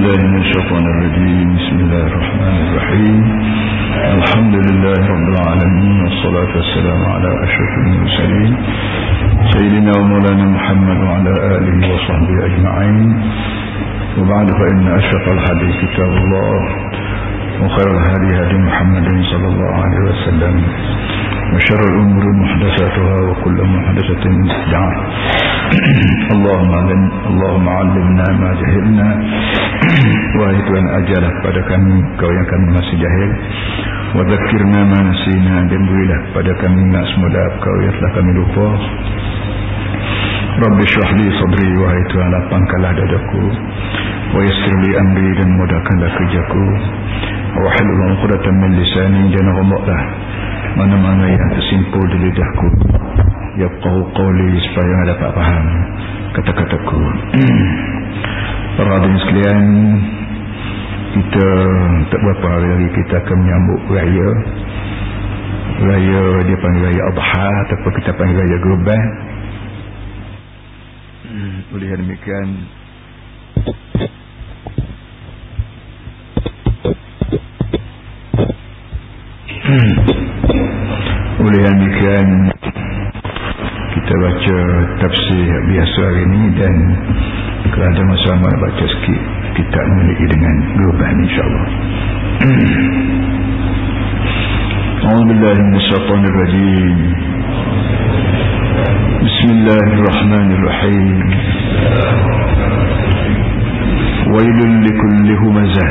بالله من الشيطان الرجيم. بسم الله الرحمن الرحيم. الحمد لله رب العالمين، والصلاة والسلام على أشرف المرسلين سيدنا ومولانا محمد وعلى آله وصحبه أجمعين. وبعد، فإن أشرف الحديث كتاب الله، وخير الهدي هدي محمد صلى الله عليه وسلم، وشر الأمور محدثاتها، وكل محدثة بدعة. اللهم علمنا ما jahilna. Wahai Tuhan, ajarlah pada kami Kau yang kami masih jahil. Wa dzakirna ma nasina, dan berilah pada kami nak semudah Kau yang telah kami lupa. Rabbi shrah li sadri, wahai Tuhan, lapangkanlah dadaku. Wa yassir li amri, dan mudahkanlah kerjaku. Wa halul 'uqdatam min lisani, dan ghamaklah mana-mana yang tersimpul di lidahku. Yafqahu qawli, supaya dapat faham kata-kataku. Para hadirin sekalian, kita tak berapa hari lagi kita akan menyambut raya dia panggil raya Adha, ataupun kita panggil raya Kurban. Oleh demikian, kita baca tafsir biasa hari ini, dan kalau ada masa nak baca sikit, kita memiliki dengan Kurban, insyaAllah. A'udzubillahi minasyaitonir rajim. Bismillahirrahmanirrahim. Wailul likulli humazah,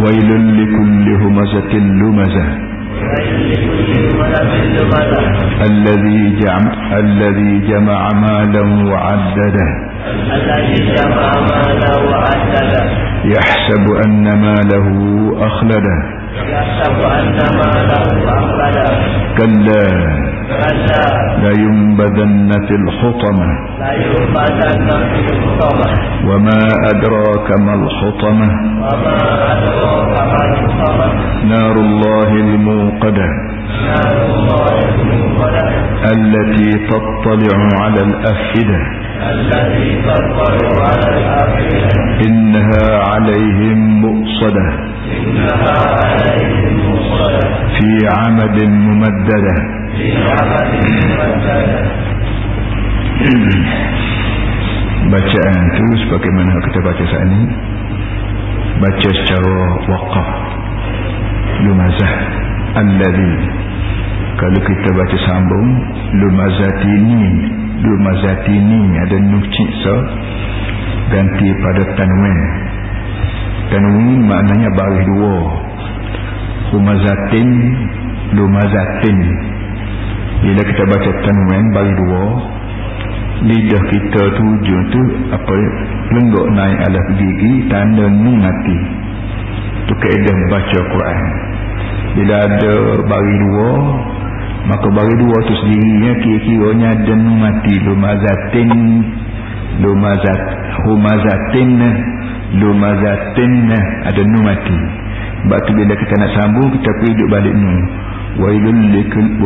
wailul likulli humazatin lumazah, الذي جمع مالا وعدده يحسب أن ماله أخلده كلا لينبذن في الحطمة وما أدراك ما الحطمة نار الله الموقدة التي تطلع على الأفئدة إنها عليهم مؤصدة في عمد ممددة. Bacaan itu sebagaimana kita baca saat ini, baca secara waqaf, lumazah alladhi. Kalau kita baca sambung, lumazatini ada nun ciksa ganti pada tanwin. Tanwin maknanya baris dua. Lumazatin. Bila kita baca tanwin baris dua, lidah kita tujuh tu apa, lenggok naik alaf gigi, tanda nun mati. Tu kaedah baca Quran. Bila ada baris dua, maka baris dua tu sendirinya kira-kiranya ada nun mati. Humazatin ada nun mati. Sebab tu bila kita nak sambung, kita pergi duduk balik nun. Wailul likulli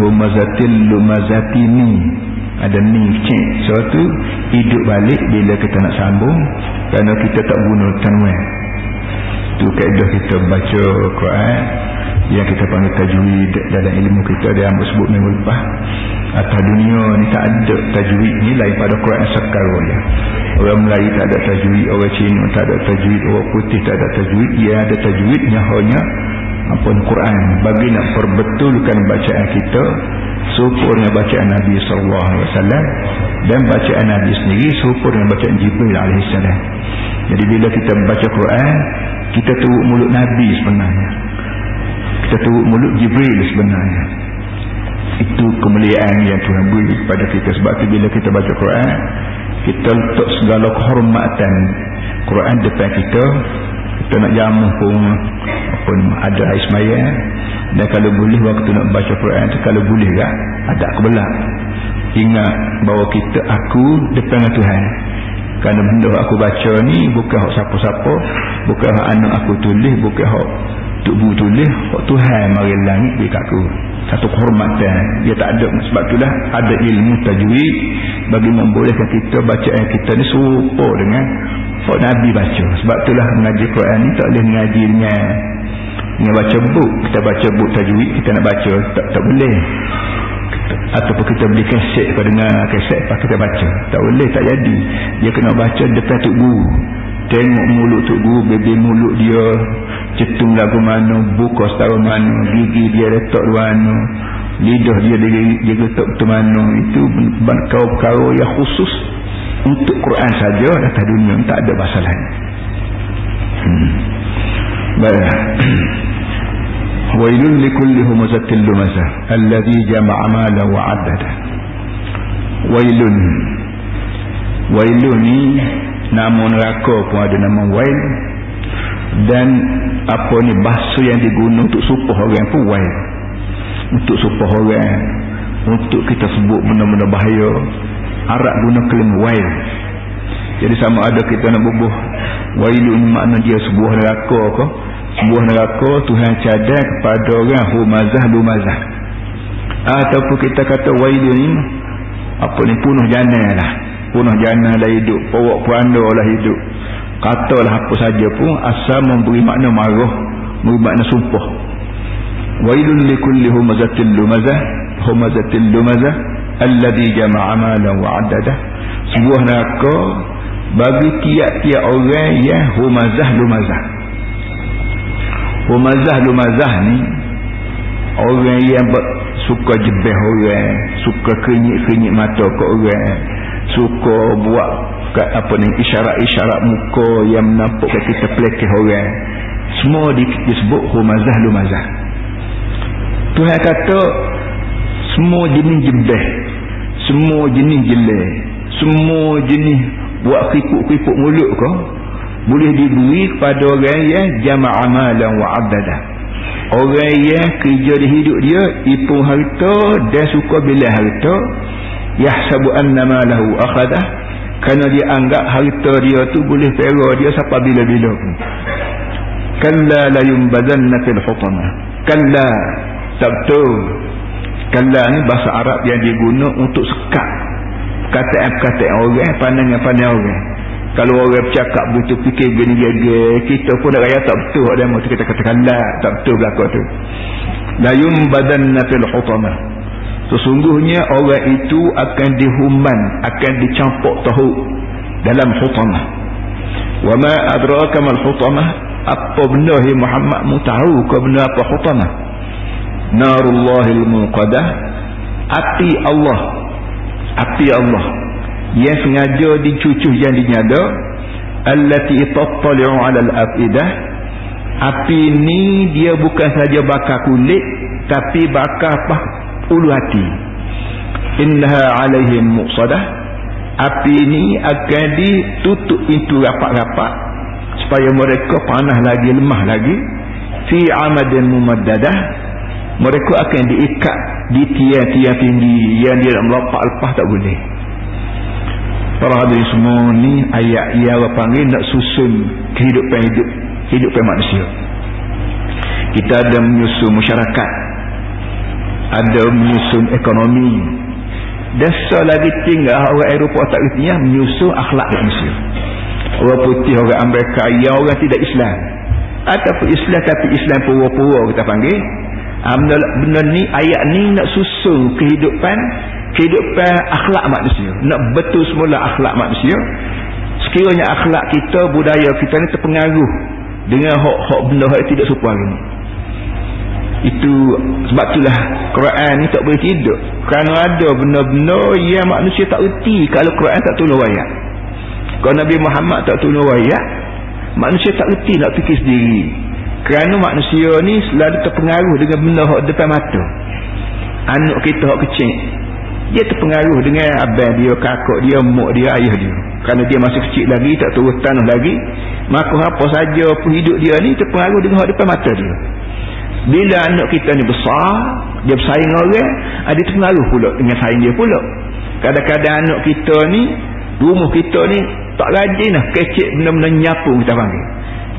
humazatin lumazatini. Ada ni cik. Suatu hidup balik bila kita nak sambung, kerana kita tak guna tanwin. Itu kaedah kita baca Quran yang kita panggil tajwid dalam ilmu kita. Dia ambil sebut minggu lepas, atas dunia ni tak ada tajwid ni lain pada Quran sekarang ya. Orang Melayu tak ada tajwid, orang Cina tak ada tajwid, orang putih tak ada tajwid. Ia ada tajwidnya hanya Quran. Bagi nak perbetulkan bacaan kita, sempurna bacaan Nabi SAW, dan bacaan Nabi sendiri sempurna bacaan Jibril AS. Jadi bila kita baca Quran, kita turut mulut Nabi sebenarnya, kita turut mulut Jibril sebenarnya. Itu kemuliaan yang Tuhan beri kepada kita. Sebab tu bila kita baca Quran, kita letak segala kehormatan Quran depan kita. Kita nak jamu pun ada air sembahyang, dan kalau boleh waktu nak baca Quran tu, kalau boleh tak ada kebelah, ingat bahawa aku depan Tuhan. Kerana benda aku baca ni bukan hak siapa-siapa, bukan hak anak aku tulis, bukan hak Tok guru tulis hak Tuhan mari langit bagi kat aku. Satu kehormatan. Dia tak ada, sebab itulah ada ilmu tajwid bagi membolehkan kita bacaan kita ni serupa dengan hak Nabi baca. Sebab itulah mengaji Quran ni tak boleh mengaji dengan baca buku. Kita baca buku tajwid, kita nak baca tak boleh. Ataupun kita beli kaset, kita dengar kaset lepas kita baca, tak boleh, tak jadi. Dia kena baca depan tok guru, tengok mulut tok guru, bebel mulut dia cetung lagu mana, buka setara mana, gigi dia letak di mana, lidah dia letak di mana. Itu perkara yang khusus untuk Quran saja, atas dunia tak ada bahasa lain. Baiklah. Wailun likulli humazatil lumazah alladhi jama'a malan wa 'addada. Wailun ni nama neraka pun ada nama wail, dan apa ni bahasa yang digunakan untuk supah orang pun wail. Untuk supah orang, untuk kita sebut benda-benda bahaya, Arab guna kelima wail. Jadi sama ada kita nak bubuh wailun makna dia sebuah neraka ke, sebuah neraka Tuhan cadang kepada orang humazah lumazah, ataupun kita kata wailun ni apa ni, punuh jana lah, punuh jana lah hidup, pawak puanda lah hidup, katalah apa saja pun asal memberi makna marah, memberi makna sumpah. Wailun likulli humazatil lumazah alladhi jama'a malan wa 'addada. Sebuah neraka bagi tiap-tiap orang yang humazah lumazah. Humazah lumazah ni orang yang suka jebeh orang, suka kenyit-kenyit mata ke orang, suka buat apa ni, isyarat-isyarat muka yang menampakkan kita pelekeh orang. Semua disebut humazah lumazah. Tuhan kata semua jenis jebeh, semua jenis jelek, semua jenis buat kripuk-kripuk mulut kau boleh diberi kepada orang yang jama'a malan wa 'addada. Orang yang kerja di hidup dia ipung harta dan suka bilang harta, yahsabu anna malahu akhadah, kerana dia anggap harta dia tu boleh pera dia sampai bila-bila pun. Kalla la yumbadanna fil hutamah. Kalla, tak betul. Kalla ni bahasa Arab yang diguna untuk sekat perkataan orang, pandangan-pandangan orang. Kalau orang bercakap begitu, fikir gini gege, kita pun dah raya tak betul ada mahu kita katakan la, tak betul belakang tu. La yumbadanna fil hutamah. Sesungguhnya orang itu akan dihuman, akan dicampur tahu dalam hutamah. Wa ma adraka mal hutamah? Apa benda hi Muhammad mu tahu ke benda apa hutamah? Narullahil muqadah, api Allah. Api Allah yang sengaja dicucuh yang dinyada, allati tattali'u 'alal afidah. Api ni dia bukan saja bakar kulit, tapi bakar apa? Ulu hati. Innaha 'alaihim muqsadah. Api ni akan ditutup pintu rapat-rapat supaya mereka panas lagi, lemah lagi. Fi 'amadin mumaddadah. Mereka akan diikat di tiang-tiang tinggi yang dia nak melompat lepas tak boleh. Para hadirin semua ni ayat yang Allah panggil nak susun kehidupan manusia. Kita ada menyusun masyarakat, ada menyusun ekonomi, dan lagi tinggal orang Eropah tak kertinya menyusun akhlak manusia. Orang putih, orang Amerika, yang orang tidak Islam, ataupun Islam tapi Islam pura-pura kita panggil. Benda ni, ayat ni nak susun kehidupan akhlak manusia, nak betul semula akhlak manusia. Sekiranya akhlak kita, budaya kita ni terpengaruh dengan hak benda yang tidak serupa ini, itu sebab itulah Quran ni tak boleh tidur, kerana ada benda-benda yang manusia tak erti kalau Quran tak tulis ayat. Kalau Nabi Muhammad tak tulis ayat, manusia tak erti nak fikir sendiri. Kerana manusia ni selalu terpengaruh dengan benda hak depan mata. Anak kita hak kecil, dia terpengaruh dengan abang dia, kakak dia, mak dia, ayah dia. Kerana dia masih kecil lagi, tak turun tanah lagi, maka apa saja pun hidup dia ni terpengaruh dengan hak depan mata dia. Bila anak kita ni besar, dia bersaing orang, dia terpengaruh pula dengan saing dia pula. Kadang-kadang anak kita ni, rumah kita ni tak rajin lah kecek benda-benda nyapu kita panggil.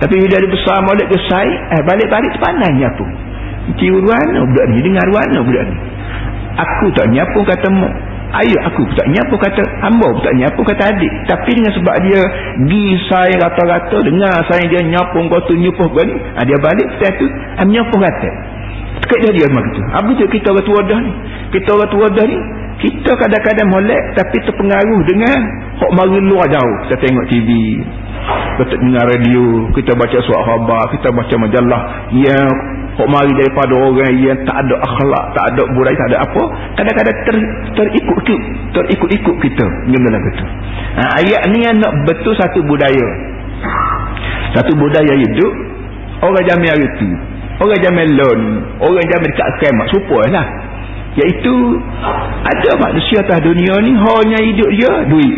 Tapi bila dia besar molek gesai, balik-balik pandainya pun. Cium ruana budak ni, dengar ruana budak ni. Aku tak nyapu kata mak. Ayah aku tak nyapu kata hamba, tak nyapu kata adik. Tapi dengan sebab dia gisai rata-rata, dengar saya dia nyapu kata nyupuh balik, dia balik setelah tu nyapu kata. Dekat dia macam tu. Begitu kita orang tua dah ni. Kita orang tua dah ni, kita kadang-kadang molek tapi terpengaruh dengan hok mari luar jauh. Kita tengok TV, kita dengar radio, kita baca surat khabar, kita baca majalah yang hok mari daripada orang yang tak ada akhlak, tak ada budaya, tak ada apa. Kadang-kadang terikut-ikut kita. Gimana betul? Ayat ni nak betul satu budaya. Satu budaya hidup orang zaman hari tu. Orang zaman lon, orang zaman dekat kemat supalah. Iaitu ada manusia atas dunia ni hanya hidup dia duit.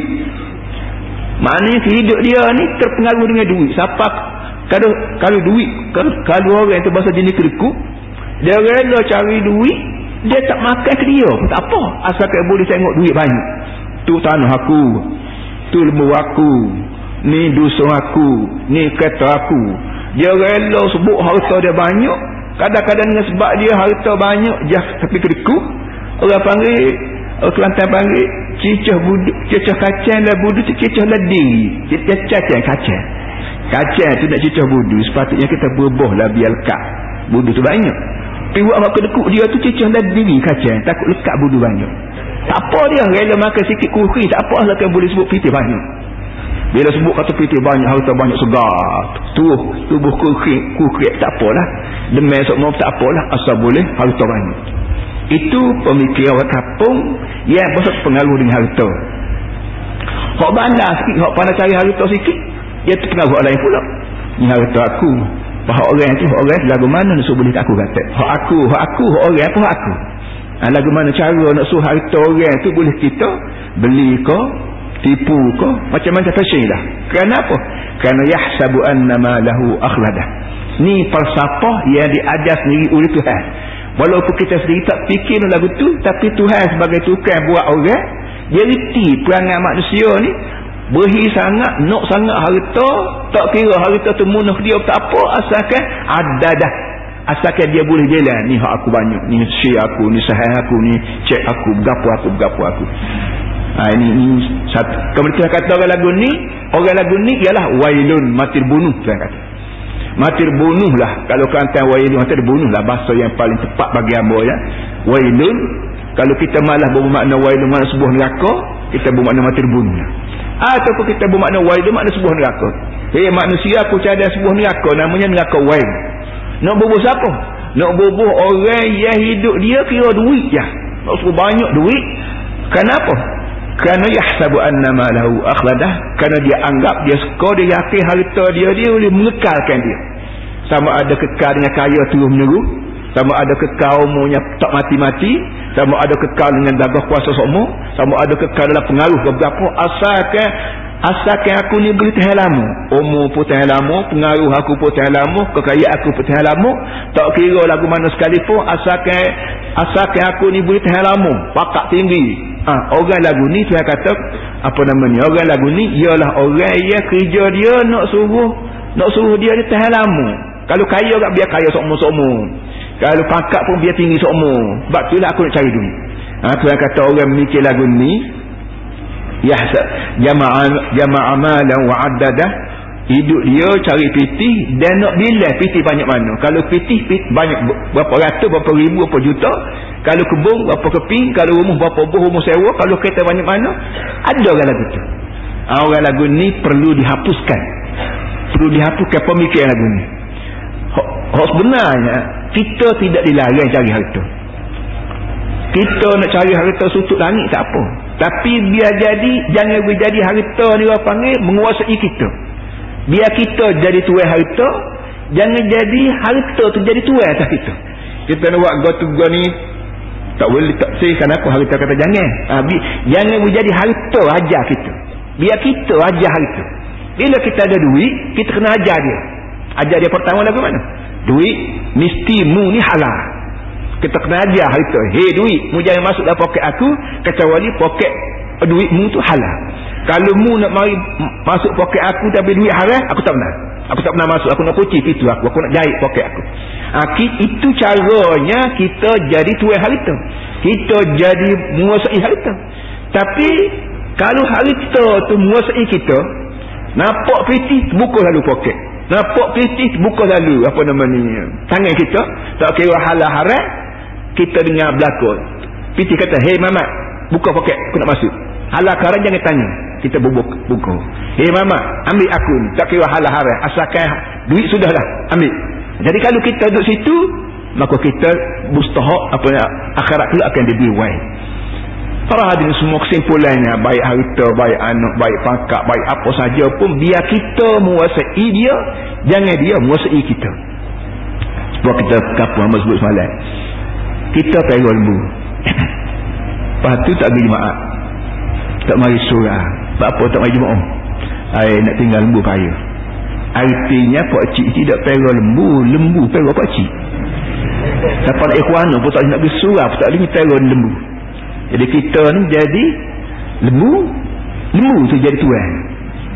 Maknanya hidup dia ni terpengaruh dengan duit. Siapa kalau duit, kalau orang tu bahasa jenis kerikuk, dia rela cari duit, dia tak makan ke dia pun tak apa, asalkan boleh tengok duit banyak. Tu tanah aku, tu lembu aku, ni dusun aku, ni kereta aku. Dia rela sebut harta dia banyak. Kadang-kadang dengan sebab dia harta banyak tapi kerikuk, orang panggil, orang Kelantan panggil cicah budu, cicah kacang lah budu tu cicah lah diri. Cicah kacang. Kacang tu nak cicah budu, sepatutnya kita berboh lah biar lekat budu tu banyak. Tapi buat mak kedekuk dia tu cicah lah diri kacang, takut lekat budu banyak. Tak apa dia rela makan sikit kuih, tak apa lah kan boleh sebut piti banyak. Bila sebut kata piti banyak, harta banyak segar, tubuh kuih tak apalah, demam semua tak apalah, asal boleh harta banyak. Itu pemikiran orang kampung yang besar pengaruh dengan harta. Hak bandar sikit, hak pandai cari harta sikit, dia terpengaruh orang lain pula. Ni harta aku. Hak orang tu, hak orang lagu mana nak suruh boleh tak aku kata. Hak aku, hak orang apa hak aku. Lagu mana cara nak suruh harta orang tu boleh kita beli ke, tipu ke, macam-macam fashion dah. Kenapa? Kerana yahsabu annama lahu akhladah. Ni falsafah yang diajar sendiri oleh Tuhan. Walaupun kita sendiri tak fikir lagu tu, tapi Tuhan sebagai tukang buat orang, dia reti perangai manusia ni berhi sangat, nak sangat harta, tak kira harta tu munah dia tak apa, asalkan ada dah, asalkan dia boleh jalan. Ni hak aku banyak, ni share aku, ni sahih aku, ni cek aku, bergapo aku. Ini satu. Kemudian kata orang lagu ni ialah wailun, mati bunuh. Tuan kata mati bunuh lah. Kalau Kelantan wailun, mati bunuh lah bahasa yang paling tepat bagi hamba ya. Wailun, kalau kita malah bermakna wailun makna sebuah neraka, kita bermakna mati bunuh lah. Ataupun kita bermakna wailun makna sebuah neraka. Manusia aku cari sebuah neraka, namanya neraka wail. Nak bubuh siapa? Nak bubuh orang yang hidup dia kira duit je, nak suruh banyak duit. Kenapa? Kerana yahsabu annama lahu akhladah, kerana dia anggap, dia suka, dia yakin harta dia boleh mengekalkan dia. Sama ada kekal dengan kaya terus menerus, sama ada kekal umurnya tak mati-mati, sama ada kekal dengan gagah kuasa semua, sama ada kekal dalam pengaruh beberapa, asalkan aku ni boleh tahan lama, umur pun tahan lama, pengaruh aku pun tahan lama, kekayaan aku pun tahan lama, tak kira lagu mana sekalipun, asalkan aku ni boleh tahan lama, pakat tinggi. Orang lagu ni saya kata apa namanya, orang lagu ni ialah orang yang kerja dia nak suruh dia tahan lama. Kalau kaya tak biar kaya sokmo-sokmo, kalau pangkat pun biar tinggi sokmo. Sebab itulah aku nak cari duit. Tuan kata orang mikir lagu ni jama'a malan wa addadah, hidup dia cari pitih dan nak bilang pitih banyak mana. Kalau pitih banyak berapa ratus, berapa ribu, berapa juta. Kalau kebun berapa keping, kalau rumah berapa buah rumah sewa, kalau kereta banyak mana. Ada orang lagu tu. Orang lagu ni perlu dihapuskan. Perlu dihapuskan pemikiran lagu ni. Sebenarnya kita tidak dilarang cari harta. Kita nak cari harta sutut langit tak apa. Tapi biar jadi, jangan berjadi harta ni orang panggil menguasai kita. Biar kita jadi tuan harta, jangan jadi harta tu jadi tuan atas kita. Kita nak buat go ni tak boleh, tak saykan aku harta kata jangan. Jangan menjadi harta ajar kita. Biar kita ajar harta. Bila kita ada duit, kita kena ajar dia. Ajar dia pertama lagu mana? Duit mesti mu ni halal. Kita kena ajar harta. Hei duit, mu jangan masuk dalam poket aku kecuali poket duit mu tu halal. Kalau mu nak mari masuk poket aku tapi duit haram, aku tak benar. Aku tak pernah masuk. Aku nak kunci pintu aku nak jahit poket aku. Itu caranya kita jadi tuan harta. Kita jadi menguasai harta. Tapi kalau harta tu menguasai kita, nampak piti buka lalu poket. Nampak piti buka lalu apa nama ni tangan kita, tak kira halal haram, kita dengar berlakon. Piti kata, "Hei mamat, buka poket, aku nak masuk." Halal haram jangan tanya. Kita buka. "Hei mamat, ambil aku ni, tak kira halal haram, asalkan duit sudahlah, ambil." Jadi kalau kita duduk situ, maka kita mustahak apa akhirat kelak akan dibiwai. Para hadirin semua, kesimpulannya, baik harta, baik anak, baik pangkat, baik apa saja pun, biar kita menguasai dia, jangan dia menguasai kita. Sebab kita kapu Muhammad sebut semalam, kita pergi lembu, lepas tu tak pergi jemaah, tak mari surah, apa tak mari jemaah, nak tinggal lembu payah. Artinya pak cik tidak pergi lembu pergi pak cik. Siapa nak ikhwan pun tak nak pergi surah, pun tak boleh pergi lembu. Jadi kita ni jadi lembu tu jadi tuan.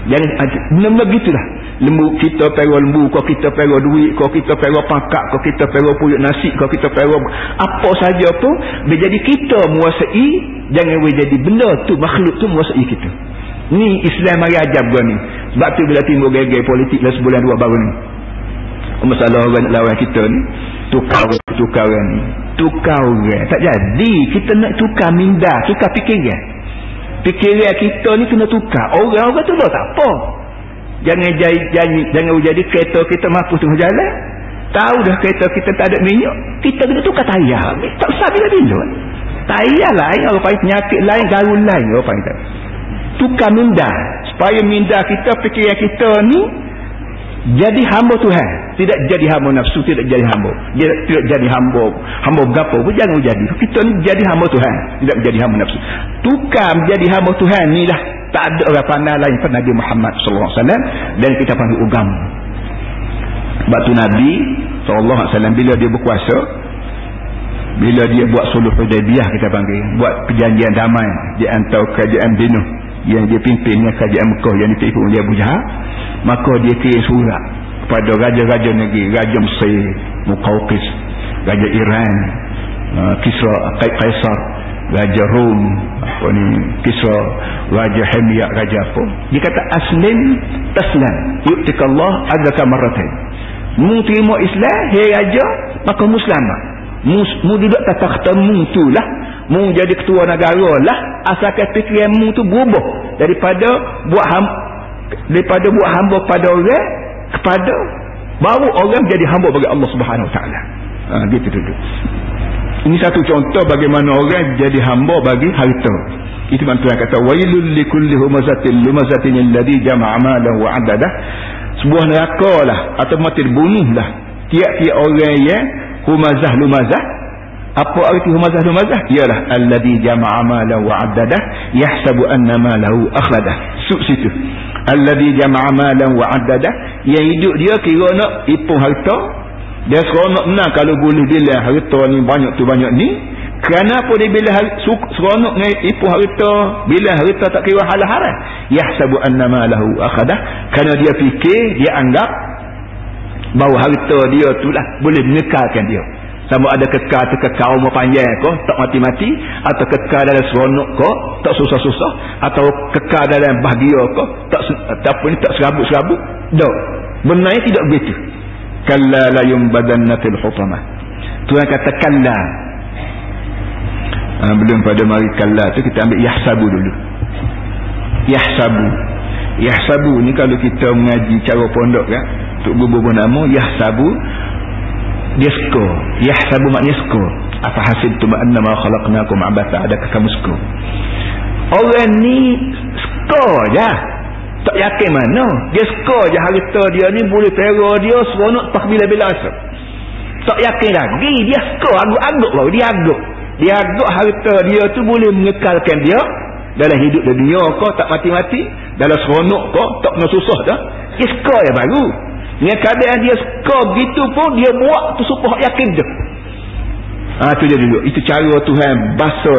Jangan benda begitulah. Lembu kita pergi lembu, kau kita pergi duit, kau kita pergi pangkat, kau kita pergi puyuk nasi, kau kita pergi apa saja pun, menjadi kita menguasai, jangan jadi benda tu, makhluk tu menguasai kita. Ni Islam mari ajar gua ni. Sebab tu bila timbul geger politik dalam sebulan dua baru ni, masalah orang nak lawan kita ni, tukar ni, tukar orang tak jadi. Kita nak tukar minda, tukar fikiran kita ni kena tukar. Orang tu dah tak apa. Jangan jadi kereta kita mampu tengah jalan, tahu dah kereta kita tak ada minyak, kita kena tukar tayar. Tak usah bila tayar lain, orang panggil penyakit lain, garun lain, orang panggil tukar minda, supaya minda kita, fikiran kita ni jadi hamba Tuhan, tidak jadi hamba nafsu, tidak jadi hamba, tidak jadi hamba gapo pun jangan jadi. Kita ni jadi hamba Tuhan, tidak menjadi hamba nafsu. Tukar menjadi hamba Tuhan ni dah tak ada orang pandai lain pada Nabi Muhammad sallallahu alaihi wasallam, dan kita panggil agama. Sebab tu Nabi sallallahu alaihi wasallam bila dia berkuasa, bila dia buat sulh Hudaibiyah, kita panggil, buat perjanjian damai di antara kerajaan Binu yang dia pimpin dengan kerajaan Mekah yang dipimpin oleh Abu Jahal, maka dia kirim surat kepada raja-raja negeri, Raja Mesir, Muqawqis, Raja Iran, Kisra Kaisar, Raja Rom, Kisra, Raja Himyar, Raja apa. Dia kata, "Aslim taslam, yu'tikallah ajraka marratain." Mu terima Islam, hei raja, maka mu selamat. Mu duduk atas takhta mu tu lah, mu jadi ketua negara lah, asalkan fikiran mu tu berubah daripada buat hamba pada orang kepada baru orang menjadi hamba bagi Allah Subhanahu Wa Taala. Gitu duduk. Ini satu contoh bagaimana orang jadi hamba bagi harta. Itu Tuhan kata, "Wailul likulli humazatin alladhi jama'a malahu wa 'addadah." Sebuah neraka lah, atau mati dibunuhlah tiap-tiap orang yang lumazah. Apa arti lumazah? Ialah alladhi jama'a malahu wa 'addadah yahsabu anna malahu akhladah. Situ alladhi jama'a malahu wa 'addadah, yang hidup dia kira nak ipung harta, dia seronok menang kalau boleh bila harta ni banyak tu banyak ni. Kenapa dia bila seronok dengan ipung harta, bila harta tak kira halal haram? Yahsabu anna malahu akhladah, kerana dia fikir, dia anggap bahawa harta dia tu lah boleh mengekalkan dia. Sama ada kekal umur panjang kau, tak mati-mati, atau kekal dalam seronok kau, tak susah-susah, atau kekal dalam bahagia kau, tak serabut-serabut. Tak. Benarnya tidak begitu. Kalla la yumbadanna fil hutamah. Tuhan kata kalla. Belum pada mari kalla tu kita ambil yahsabu dulu. Yahsabu ni kalau kita mengaji cara pondok kan, untuk guru nama yahsabu, dia skor. Yahsabu maknanya skor. Apa hasibtum annama khalaqnakum abatha, adakah kamu skor? Orang ni skor je, tak yakin mana dia skor je harta dia ni boleh pera dia seronok tak bila-bila asal. Tak yakin lagi, dia skor agak-agak lah, dia agak harta dia tu boleh mengekalkan dia dalam hidup dunia kau, tak mati-mati, dalam seronok kau, tak kena susah dah. Dia skor yang baru. Dengan keadaan dia skor begitu pun dia buat tu supaya yakin je. Tu dia dulu. Itu cara Tuhan bahasa,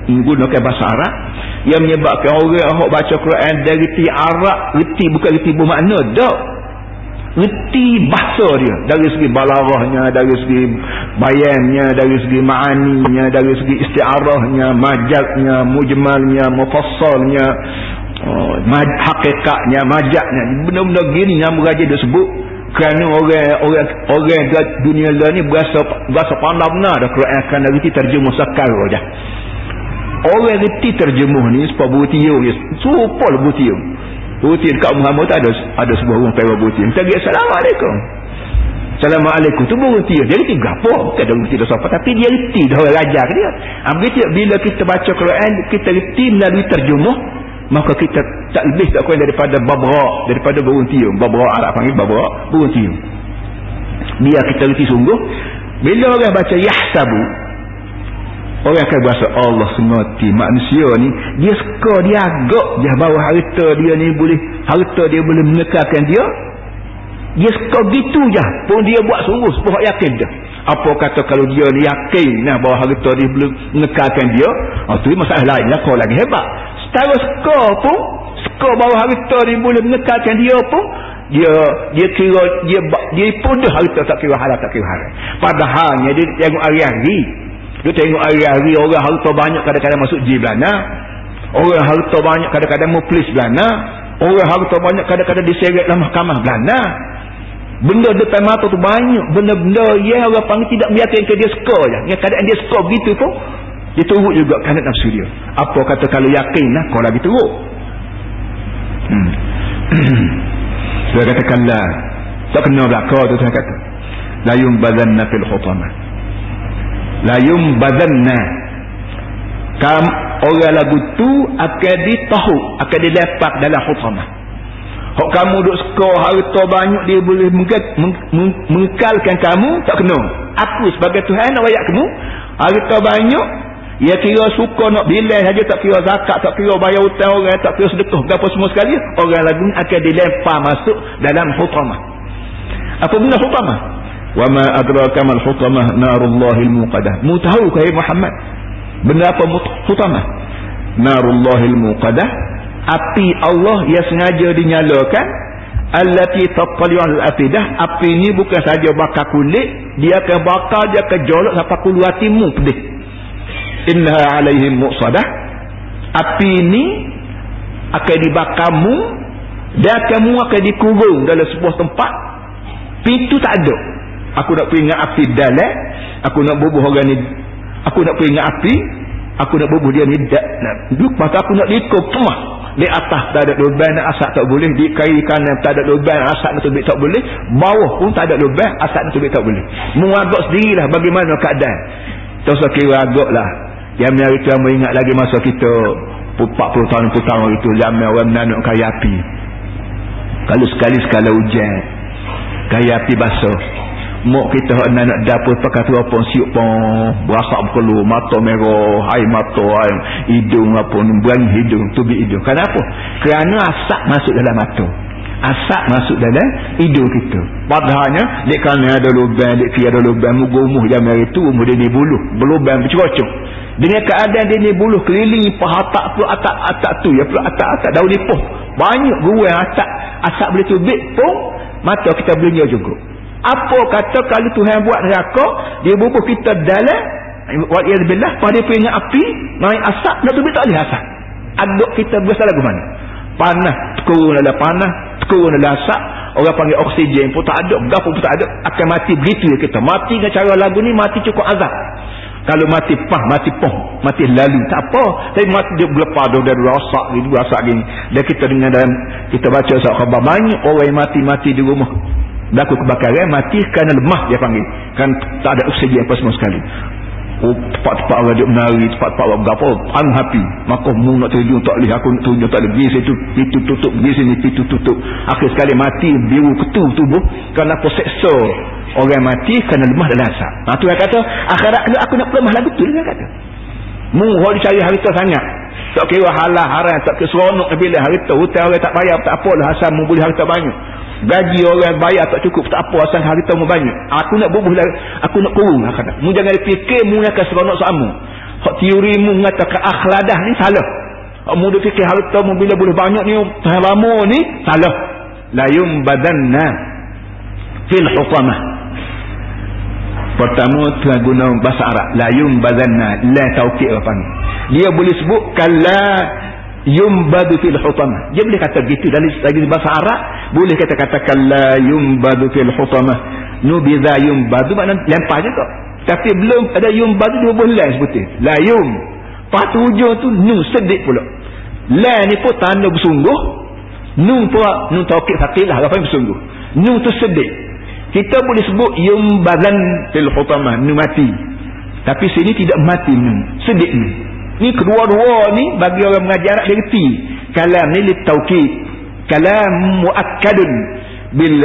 menggunakan bahasa Arab yang menyebabkan orang yang baca Quran dari reti Arab, reti bukan reti bermakna dak. Reti bahasa dia dari segi balarahnya, dari segi bayannya, dari segi ma'aninya, dari segi isti'arahnya, majaznya, mujmalnya, mufassalnya, hakikatnya, majaznya. Benda-benda gini yang meraja dia sebut kerana orang dunia lain ni berasa pandai benar dah Quran akan reti terjemuh sekarang dah. Orang reti terjemuh ni sebab butiung ni supaya butiung Butir kat Muhammad ada sebuah orang perang butir. Kita kata Assalamualaikum. Assalamualaikum tu berhenti. Dia reti berapa? Bukan dia reti dah siapa. Tapi dia reti dah orang raja ke dia. Bila kita baca Quran, kita reti melalui terjemuh, maka kita tak lebih tak kurang daripada babra, daripada berhentiung. Babra Arab panggil babra, berhentiung. Biar kita reti sungguh. Bila orang baca yahsabu, orang akan berasa Allah semati manusia ni dia suka, dia agak je bahawa harta dia ni boleh, harta dia boleh menekalkan dia suka gitu je pun dia buat sungguh supaya yakin dah. Apa kata kalau dia ni yakin nah bahawa harta dia boleh menekalkan dia, tu masalah lain lah, kau lagi hebat. Setara suka pun, suka bahawa harta dia boleh menekalkan dia pun, dia kira dia pun dah harta tak kira halal tak kira haram. Padahalnya dia tengok hari-hari. Dia tengok hari-hari orang harta banyak kadang-kadang masuk jil belana. Orang harta banyak kadang-kadang muflis belana. Orang harta banyak kadang-kadang diseret dalam mahkamah belana. Benda depan mata tu banyak. Benda-benda yang orang panggil tidak meyakinkan dia suka je. Yang keadaan dia suka begitu pun, dia turut juga kerana nafsu dia. Apa kata kalau yakin lah, kau lagi turut. Saya katakanlah, tak kena belakang tu saya kata. La yumbazanna fil khutamah. La yumbazanna. Orang lagu tu akan ditahu, akan dilepak dalam khutamah. Hak kamu duk suka harta banyak dia boleh mengekalkan kamu, tak kena. Aku sebagai Tuhan nak rakyat kamu harta banyak, ia kira suka nak bilai saja, tak kira zakat, tak kira bayar hutang orang, tak kira sedekah, apa semua sekali, orang lagu akan dilempar masuk dalam khutamah. Apa benda khutamah? Wa ma adraka mal khutamah narullahil muqadah. Mu tahu ke Muhammad benda apa khutamah? Narullahil muqadah, api Allah yang sengaja dinyalakan, allati tattali'ul afidah. Api ni bukan saja bakar kulit, dia akan bakar, dia akan jolok sampai kulu hatimu pedih. Innaha alaihim muqsadah. Api ni akan dibakarmu dan kamu akan dikurung dalam sebuah tempat, pintu tak ada. Aku nak peringat api dalam, aku nak bubuh orang ni, aku nak peringat api, aku nak bubuh dia ni lepas aku nak dikop semua di atas tak ada lubang, asap tak boleh, di kiri kanan tak ada lubang, asap nak tubik tak boleh, bawah pun tak ada lubang, asap nak tubik tak boleh. Mengagak sendirilah bagaimana keadaan. Tak usah kira agak lah. Yang hari tu yang ingat lagi masa kita 40 tahun itu, zaman orang menanuk kaya api. Kalau sekali-sekala hujan, kaya api basah, mak kita nak dapur pakai tu apa siup pun berasak berkeluar, mata merah, air mata, air hidung apa, berani hidung, tubik hidung. Kenapa? Kerana asap masuk dalam mata, asap masuk dalam hidung kita. Padahalnya dek kanan ada lubang, dek kiri ada lubang, muka-muka zaman itu umur dia ni buluh, berlubang bercocok. Dengan keadaan dia ni buluh keliling pahatak tu, atak tu ya, atak daun nipah banyak gua asap boleh tubik pun mata kita belinya juga. Apa kata kalau Tuhan buat neraka, dia bubuh kita dalam wa'iyadzubillah, pada dia peringat api, naik asap, nak tubik tak boleh asap. Aduk kita berasa lagu mana? Panas, turun dalam panas, turun dalam asap, orang panggil oksigen pun tak ada, gapa pun tak ada, akan mati begitu ya kita. Mati dengan cara lagu ni, mati cukup azab. Kalau mati mati lalu tak apa, tapi mati dia berlepas dari rasak gini. Dan kita dengar dalam, kita baca surat khabar, banyak orang yang mati di rumah berlaku kebakaran, mati kerana lemah dia panggil, kan tak ada oksigen apa semua sekali. Tempat-tempat orang dia menari, tempat-tempat orang berapa anu happy, maka mu nak tunjuk tak boleh, aku nak tunjuk tak boleh, pergi situ pintu tutup, pergi sini pintu tutup, akhir sekali mati biru ketu tubuh kerana apa seksa orang mati kerana lemah dalam asap. Tu yang kata akhirat aku nak lemah lagu tu, dia kata mu hok dicari harta sangat, tak kira halal haram, tak kira seronok bila harta, hutang orang tak bayar tak apalah, asal mu boleh harta banyak, gaji orang bayar tak cukup tak apa, asal harta mu banyak, aku nak bubuh lagi, aku nak kurung akhirat. Mu jangan fikir mu akan seronok sama. Hak teori mu mengatakan akhladah ni salah. Mu dah fikir harta mu bila boleh banyak ni tahan lama ni salah. La yumbadanna fil hutamah. Pertama Tuhan guna bahasa Arab, la yumbazanna, la taukid apa ni. Dia boleh sebut kalla yumbadu fil hutamah. Dia boleh kata gitu dari bahasa Arab, boleh kata kalla yumbadu fil hutamah. Nubiza yumbadu maknanya lempar juga. Tapi belum ada yumbadu dia boleh sebutin. La yum. Pas hujung tu nun sedek pula. La ni pun tanda bersungguh. Nun pula nun taukid fakilah apa yang bersungguh. Nun tu sedek. Kita boleh sebut yumbazan fil hutamah, nun mati. Tapi sini tidak mati nun, sedek nun. Ni kedua-dua ni bagi orang mengajar Arab dia reti. Kalam ni litaukid. Kalam muakkadun bil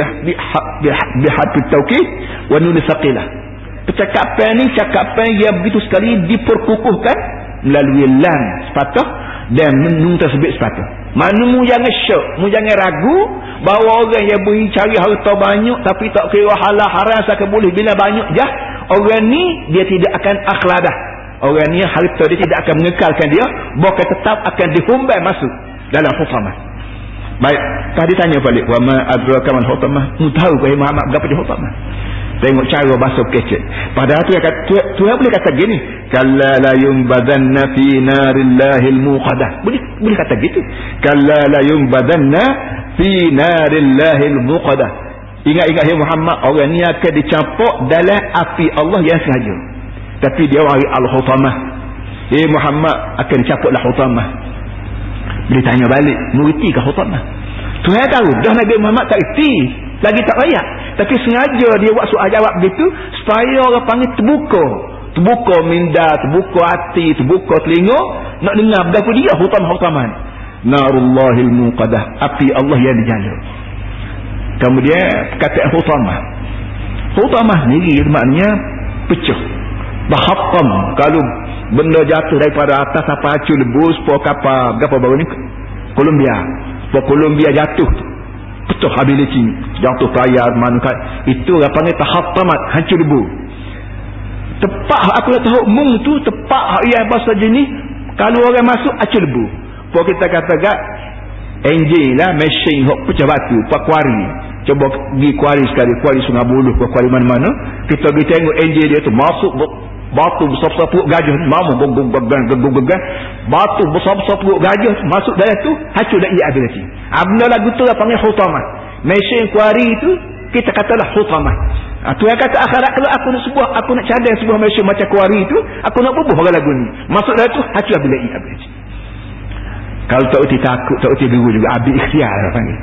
bihadd taukid wa nun saqilah. Percakapan ni cakapan yang begitu sekali diperkukuhkan melalui lam sepatah dan nun tersebut sepatah. Maknanya jangan syok, jangan ragu bahawa orang yang boleh cari harta banyak tapi tak kira halal haram sakit boleh bila banyak jah, orang ni dia tidak akan akhladah. Orang ni harta dia tidak akan mengekalkan dia, bahkan tetap akan dihumbai masuk dalam hutamah. Baik, tadi tanya balik, wa ma adraka mal hutamah? Mu tahu ke Muhammad berapa dia hutamah? Tengok cara bahasa kecil. Padahal Tuhan boleh kata gini, kalla la yumbadanna fi narillahil muqadah. Boleh kata gitu. Kalla la yumbadanna fi narillahil muqadah. Ingat-ingat ya Muhammad, orang ni akan dicampur dalam api Allah yang sengaja. Tapi dia orang al-hutamah. Muhammad akan dicampur dalam hutamah. Boleh tanya balik, mengerti ke hutamah? Tuhan tahu dah Nabi Muhammad tak erti, lagi tak layak. Tapi sengaja dia buat soal jawab begitu supaya orang panggil terbuka minda, terbuka hati, terbuka telinga nak dengar berapa dia hutamah-hutaman. Narullahil muqadah, api Allah yang dijala. Kemudian perkataan hutamah ni maknanya pecah, bahatam. Kalau benda jatuh daripada atas apa acu lebus po kapal berapa baru ni Columbia jatuh, pecah ability, jatuh ke air manukat, itu orang panggil tahattamat, hancur debu. Tepat aku nak tahu mung tu tepat yang bahasa jenis kalau orang masuk hancur debu. Kalau kita kata gak enjin lah, mesin hok pecah batu, pak kuari, coba pergi kuari sekali, kuari Sungai Buloh, kuari mana-mana, kita pergi tengok enjin dia tu masuk batu besar-besar perut gajah ni, mamu gegang batu besar-besar perut gajah masuk dalam tu, hancur dah ia ability. Benda lagu tu lah panggil hutamah. Mesin kuari tu kita katalah hutamah. Tu yang kata akhirat kalau aku nak sebuah, aku nak cadang sebuah mesin macam kuari tu, aku nak bubuh orang lagu ni, masuk dalam tu hancur ability. Kalau tak uti takut, tak uti guru juga, habis ikhtiar lah panggil.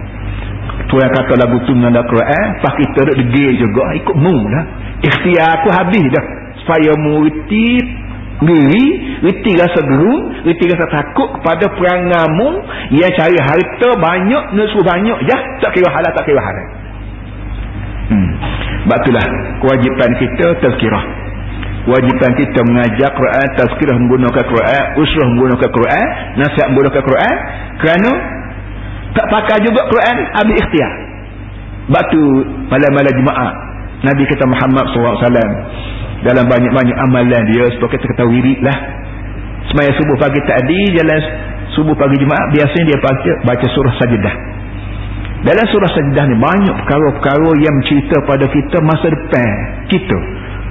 Tu yang kata lagu tu menanda Quran, pas kita duduk degil juga, ikut mu lah. Ikhtiar aku habis dah. Supaya mu reti ngeri, reti rasa gerung, reti rasa takut kepada perangamu yang cari harta banyak, nafsu banyak je, tak kira halal, tak kira haram. Sebab itulah kewajipan kita tazkirah. Wajiban kita mengajar Quran, tazkirah menggunakan Quran, usrah menggunakan Quran, nasihat menggunakan Quran, kerana tak pakai juga Quran, ambil ikhtiar. Sebab tu malam-malam Jumaat Nabi kita Muhammad SAW dalam banyak-banyak amalan dia, supaya kita kata wirid lah. Semaya subuh pagi tadi, jalan subuh pagi Jumaat, biasanya dia baca surah Sajdah. Dalam surah Sajdah ni banyak perkara-perkara yang mencerita pada kita masa depan kita.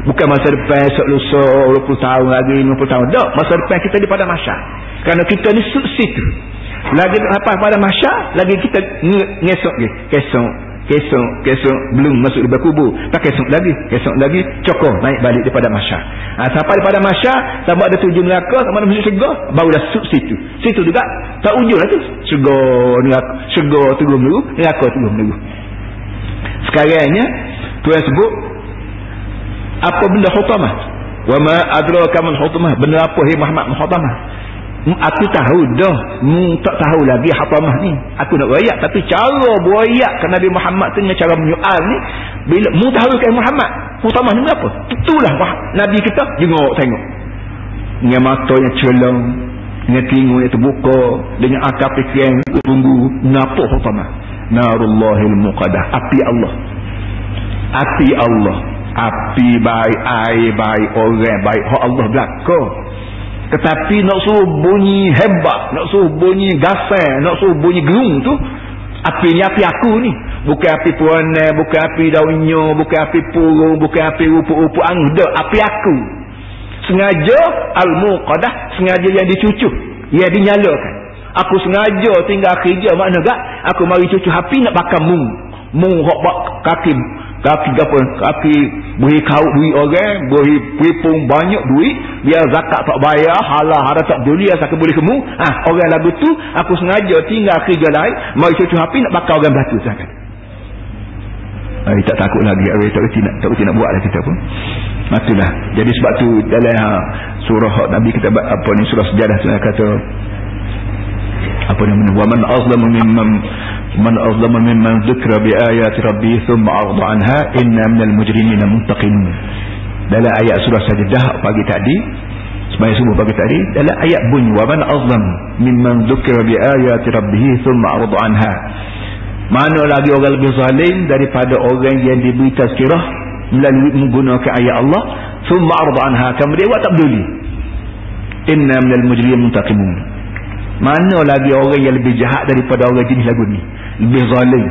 Bukan masa depan esok lusa 20 tahun lagi, 50 tahun. Tak, masa depan kita di pada masyar. Kerana kita ni situ. Lagi lepas pada masyar, lagi kita ngesok lagi. Kesok belum masuk di kubur. Tak kesok lagi cokor naik balik daripada masyar. Sampai daripada masyar, sama ada tujuh neraka, sama ada masuk syurga, barulah situ. Situ juga tak ujung lah tu. Syurga tunggu menunggu, neraka tunggu menunggu. Sekarangnya Tuhan sebut apa benda hutamah? Wa ma adraka mal hutamah? Benda apa Muhammad hutamah? Aku tahu dah, tak tahu lagi hutamah ni. Aku nak royak, tapi cara royak ke Nabi Muhammad tu dengan cara menyoal ni, bila mu tahu ke Muhammad hutamah ni apa? Itulah Nabi kita jengok tengok. Dengan mata yang celang, dengan telinga yang terbuka, dengan akal fikiran tunggu, ngapa hutamah? Narullahil muqadah, api Allah. Api Allah. Api baik, air baik, orang baik, hak Allah belaka. Tetapi nak suruh bunyi hebat, nak suruh bunyi gasai, nak suruh bunyi gerung tu, api ni api aku ni. bukan api puana, bukan api daunnya, bukan api purung, bukan api rupa-rupa anda, api aku. Sengaja al-muqadah, sengaja yang dicucuh, yang dinyalakan. Aku sengaja tinggal kerja, makna tak aku mari cucuh api nak bakar mung hok kaki gapo, kaki beri kau duit orang, beri pun banyak duit, biar zakat tak bayar, halal haram tak peduli, asal boleh kemu. Orang lagu tu aku sengaja tinggal kerja lain, mari cucuh api nak bakar orang batu zakat. Tak takut lagi, tak reti nak buat lah kita pun. Itulah. Jadi sebab tu dalam surah Nabi kita apa ni, surah Sejadah tu kata apa namanya, wa man azlama mimman dzukira bi ayati rabbih thumma a'rada anha inna minal mujrimina muntaqimun. Dalam ayat surah Sajdah pagi tadi, sembahyang subuh pagi tadi, dalam ayat bunyi wa man azlam mimman dzukira bi ayati rabbih thumma a'rada anha. Mana lagi orang lebih zalim daripada orang yang diberi tazkirah melalui menggunakan ayat Allah, thumma a'rada anha, kemudian dia tak peduli. Inna minal mujrimina muntaqimun. Mana lagi orang yang lebih jahat daripada orang jenis lagu ni, lebih zalim.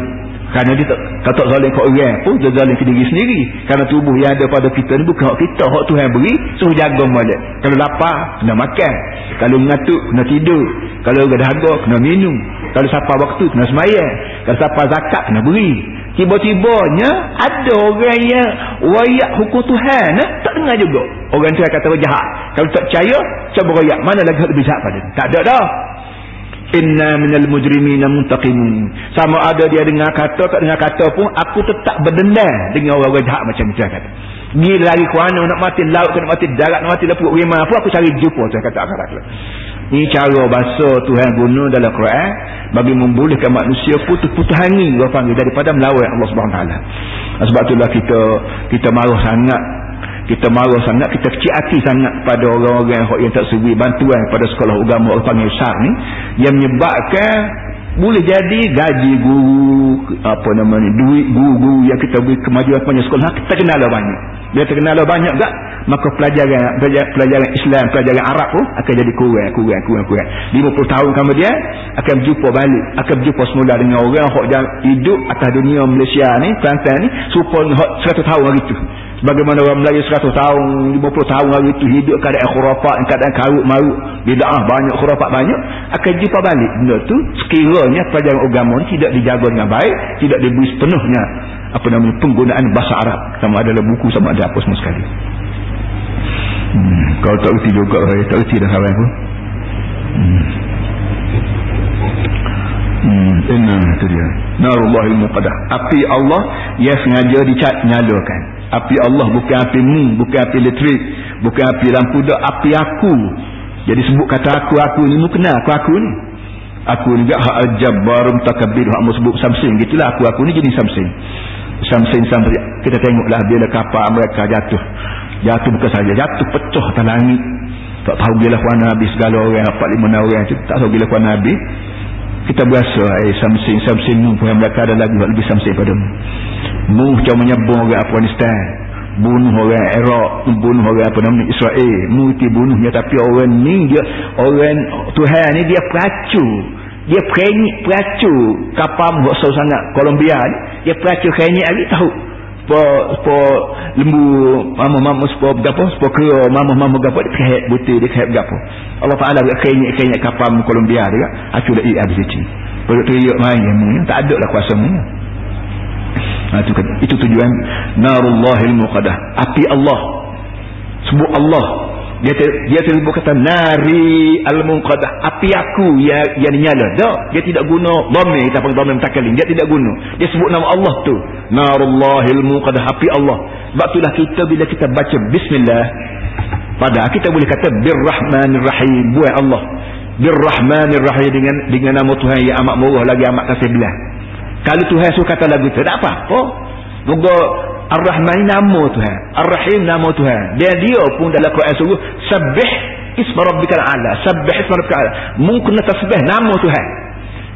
Kerana dia tak zalim kat orang pun, dia zalim ke diri sendiri. Kerana tubuh yang ada pada kita ni bukan hak kita, hak Tuhan beri, suruh jaga balik. Kalau lapar kena makan, kalau mengantuk kena tidur, kalau dahaga kena minum, kalau sampai waktu kena sembahyang, kalau sampai zakat kena beri. Tiba-tibanya ada orang yang wayak hukum Tuhan, tak dengar juga. Orang tu kata jahat. Kalau tak percaya, cuba royak, mana lagi lebih jahat pada dia? Tak ada dah. Inna minal mujrimina muntaqimun. Sama ada dia dengar kata, tak dengar kata pun, aku tetap berdendam dengan orang-orang jahat macam tu kata. Gila lari ke mana, nak mati laut, nak mati darat, nak mati lepuk rimah apa, aku cari jumpa, saya kata akhirat. Ini cara bahasa Tuhan guna dalam Quran bagi membolehkan manusia putus-putus angin, dia panggil, daripada melawan Allah Subhanahu Wa Taala. Sebab itulah kita marah sangat. Kita marah sangat, kita kecil hati sangat pada orang-orang yang tak sebut bantuan pada sekolah agama orang panggil SAR ni, yang menyebabkan boleh jadi gaji guru, apa namanya, duit guru yang kita beri kemajuan pada sekolah kita kenal banyak. Bila terkenal banyak tak, maka pelajaran Islam, pelajaran Arab pun akan jadi kurang. 50 tahun kemudian akan berjumpa balik, akan berjumpa semula dengan orang yang hidup atas dunia Malaysia ni, Kelantan ni, serupa 100 tahun hari tu. Bagaimana orang Melayu 100 tahun, 50 tahun hari itu hidup keadaan khurafat, keadaan karut marut, bid'ah banyak, khurafat banyak, akan jumpa balik benda tu sekiranya pelajaran agama ni tidak dijaga dengan baik, tidak diberi sepenuhnya apa namanya penggunaan bahasa Arab, sama ada dalam buku, sama ada apa semua sekali. Kalau tak erti juga, tak erti dah kawan pun. Itu dia Narullahil Muqaddah, api Allah yang sengaja dinyalakan. Api Allah bukan api ni, bukan api elektrik, bukan api lampu dah, api aku. Jadi sebut kata aku ni, mu kenal aku ni. Aku ni juga hak al-jabbar mutakabbir, hak mu sebut Samsing, gitulah aku ni jenis Samsing sampai kita tengoklah bila kapal mereka jatuh bukan saja jatuh, pecah atas langit, tak tahu bila kuana habis segala orang 4-5 orang tu, tak tahu bila kuana habis. Kita berasa Samsing mu pun mereka ada lagi lebih Samsing pada mu macam menyebung orang Afghanistan, bunuh orang Iraq, bunuh orang apa namanya Israel, mu itu bunuhnya. Tapi orang ni dia, orang Tuhan ni dia pelacur, dia pelacur kapal besar sangat Colombia ni, dia pelacur kenyek lagi tahu po lembu mama sepo gapo, sepo kera mama gapo, dia kehet butir, dia kehet gapo. Allah Taala dia kenyek kapal Colombia dia aku dah habis itu periuk main mu, tak ada lah kuasa mu. Itu tujuan Narullahil Muqaddah, api Allah. Sebut Allah, dia terlibat kata Nari al-Muqaddah, api aku yang nyala. Dia tidak guna dhamir, kita panggil dhamir mutakalim, dia tidak guna. Dia sebut nama Allah tu, Narullahil Muqaddah, api Allah. Sebab itulah kita bila kita baca bismillah, padahal kita boleh kata Birrahmanirrahim, buat Allah Birrahmanirrahim dengan nama Tuhan yang amat murah lagi amat kasih belah. Kalau Tuhan suruh kata lagu tu, tak apa-apa. Moga Ar-Rahman nama Tuhan, Ar-Rahim nama Tuhan. Dia pun dalam Quran suruh sabbih isma rabbikal a'la, sabbih isma rabbikal a'la. Mungkin tasbih nama Tuhan.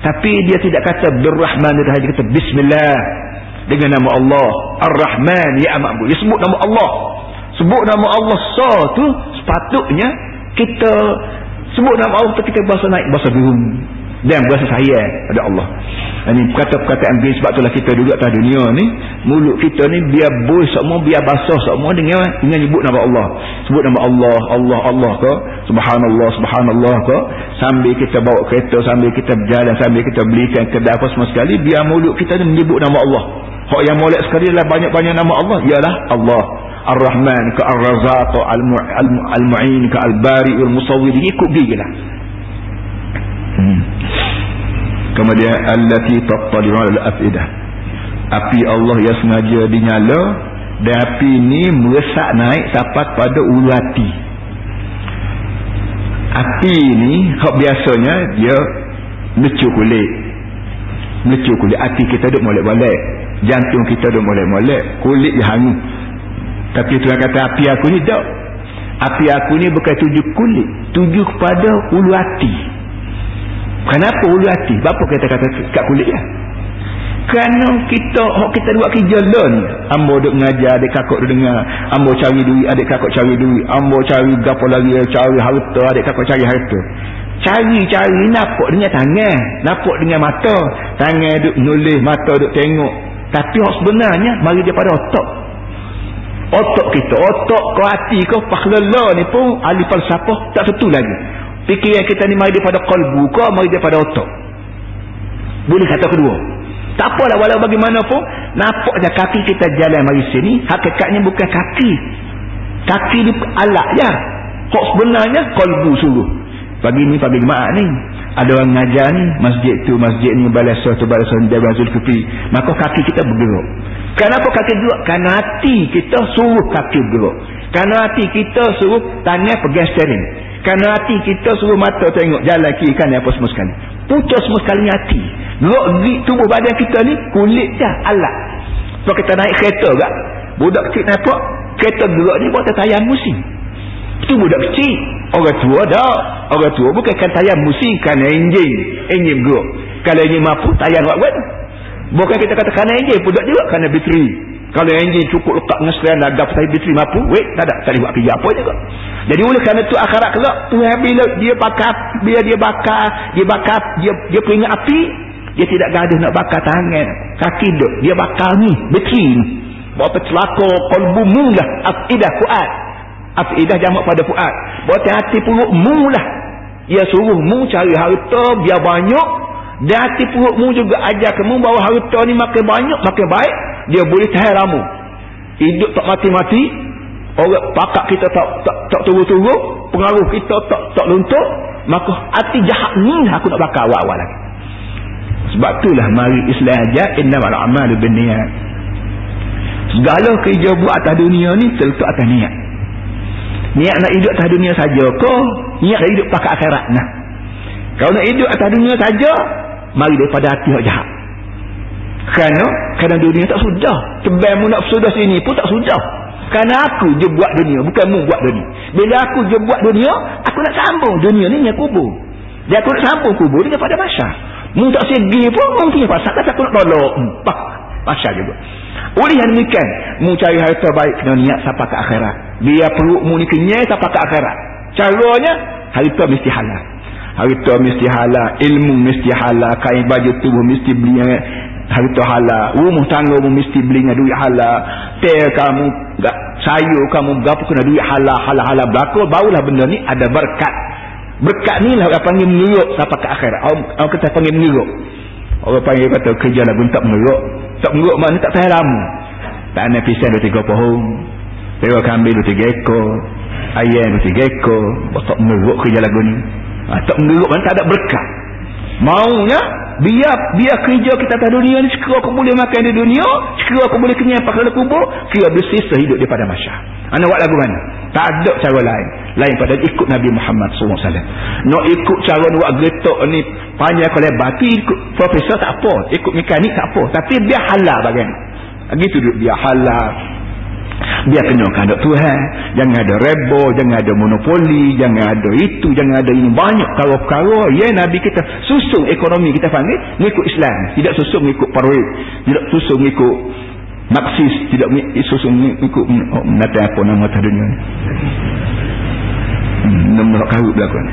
Tapi dia tidak kata Birrahmanirrahim, dia kata bismillah dengan nama Allah. Ar-Rahman ya amat murah. Dia sebut nama Allah. Sebut nama Allah tu sepatutnya kita sebut nama Allah tu kita bahasa naik, bahasa birum. dan berasa sayang pada Allah. Ini perkataan bin, sebab itulah kita duduk atas dunia ni, mulut kita ni biar boy semua, biar basah semua dengan nyebut nama Allah. Sebut nama Allah, Allah, Allah ke, subhanallah, subhanallah ke, sambil kita bawa kereta, sambil kita berjalan, sambil kita belikan kedai apa semua sekali, biar mulut kita ni menyebut nama Allah. Hak yang molek sekali adalah banyak-banyak nama Allah, ialah Allah. Ar-Rahman ke Ar-Razaq ke Al-Mu'in ke Al-Bari Al-Musawwir, ikut dia je lah. Kemudian allati tattali'u 'ala al-afidah, api Allah yang sengaja dinyala, dan api ni meresak naik sampai pada ulu hati. Api ni hak biasanya dia melecur kulit, hati kita duk molek-molek, jantung kita duk molek-molek, kulit dia hangus. Tapi Tuhan kata api aku ni tak, api aku ni bukan tuju kulit, tuju kepada ulu hati. Kenapa ulu hati? Apa kita kata kat kulit ya? Kerana kita buat kerja lah ni. Ambo duk mengajar, adik kakak duk dengar. Ambo cari duit, adik kakak cari duit. Ambo cari gapo lagi, cari harta, adik kakak cari harta. Cari, nampak dengan tangan, nampak dengan mata. Tangan duk nulis, mata duk tengok. Tapi sebenarnya mari daripada otak. Otak kita, otak ke hati ke, pakhlala ni pun ahli falsafah tak tentu lagi. Fikiran kita ni mari daripada qalbu ke, mari daripada otak. Boleh kata kedua. Tak apalah, walau bagaimanapun, nampak je kaki kita jalan mari sini, hakikatnya bukan kaki. Kaki ni alat je. Kok sebenarnya qalbu suruh. Pagi jemaah ni, ada orang ngajar ni, masjid ni, balasah tu, balasah ni, Jabal Zulkifli. Maka kaki kita bergerak. Kenapa kaki bergerak? Kerana hati kita suruh kaki bergerak. Kerana hati kita suruh tangan pegang steering. Kerana hati kita suruh mata tengok jalan kiri kanan apa semua sekali. Putus semua sekali hati. Gerak tubuh badan kita ni kulit je, alat. Kalau kita naik kereta tak, budak kecil nampak kereta gerak ni buat tayar musim. Itu budak kecil. Orang tua tak. Orang tua bukan kan tayar musim, kan enjin gerak. Kalau enjin mampu tayar buat. Bukan kita kata kerana enjin budak juga, kerana bateri. Kalau enjin cukup lekat dengan serian lagap tapi bateri mampu, tak boleh buat kerja apa juga. Jadi oleh kerana tu akhirat kelak, Tuhan bila dia bakar, dia peringat api, dia tidak gaduh nak bakar tangan, kaki dia bakar ni, bateri ni. Buat celaka qalbu mulah, afidah fuad. Afidah jamak pada fuad. Buat hati perutmu lah. Dia suruh mu cari harta biar banyak, dan hati perutmu juga ajar kamu bahawa harta ni makin banyak, makin baik, dia boleh tahan lama. Hidup tak mati-mati, orang pakak kita tak turun-turun, pengaruh kita tak luntur, maka hati jahat ni aku nak bakar awal-awal lagi. Sebab itulah mari Islam ajar innamal a'malu binniyat. Segala kerja buat atas dunia ni terletak atas niat. Niat nak hidup atas dunia saja ke, niat nak hidup pakai akhirat nah. Kalau nak hidup atas dunia saja, mari daripada hati yang jahat. Kerana dunia tak sudah. Kebanmu nak sudah sini pun tak sudah. Kerana aku je buat dunia, bukan mu buat dunia. Bila aku je buat dunia, aku nak sambung dunia ni dengan kubur. Dan aku nak sambung kubur ni daripada masyarakat. Mu tak segi pun, mu punya pasal kata aku nak tolak. Masyarakat juga. Oleh yang demikian, mu cari harta baik kena niat sampai ke akhirat. Biar perutmu ni kenyai sampai ke akhirat. Caranya, harta mesti halal. Harta mesti halal, ilmu mesti halal, kain baju tubuh mesti beli harta halal, rumah tanggamu mesti beli dengan duit halal, kamu sayur kamu berapa kena duit halal berlaku, barulah benda ni ada berkat. Berkat ni lah orang panggil mengeruk sampai ke akhirat. Orang kata panggil mengeruk. Orang panggil kata kerja lah pun tak mengeruk. Tak mengeruk maknanya tak tahan lama. Tak ada pisang 2-3 pohon, lewa kambing 2-3 ekor, ayam 2-3 ekor, tak mengeruk kerja lagu ni. Tak mengeruk maknanya tak ada berkat. Maunya biar kerja kita atas dunia ni, sekiranya aku boleh makan di dunia, sekiranya aku boleh kenyang pakai kubur, kira bersisa hidup daripada masyarakat. Anda buat lagu mana? Tak ada cara lain pada ikut Nabi Muhammad SAW. Nak ikut cara buat getok ni panjang ke lebar, ikut profesor tak apa, ikut mekanik tak apa, tapi biar halal bagaimana. Gitu duduk, biar halal, biar kenyangkan ada Tuhan, jangan ada reba, jangan ada monopoli, jangan ada itu, jangan ada ini, banyak perkara-perkara ya Nabi kita susung ekonomi kita panggil mengikut Islam, tidak susung mengikut parwid, tidak susung mengikut Marxis, tidak susung mengikut menata apa nama atas dunia ni. Nombor karut belakang.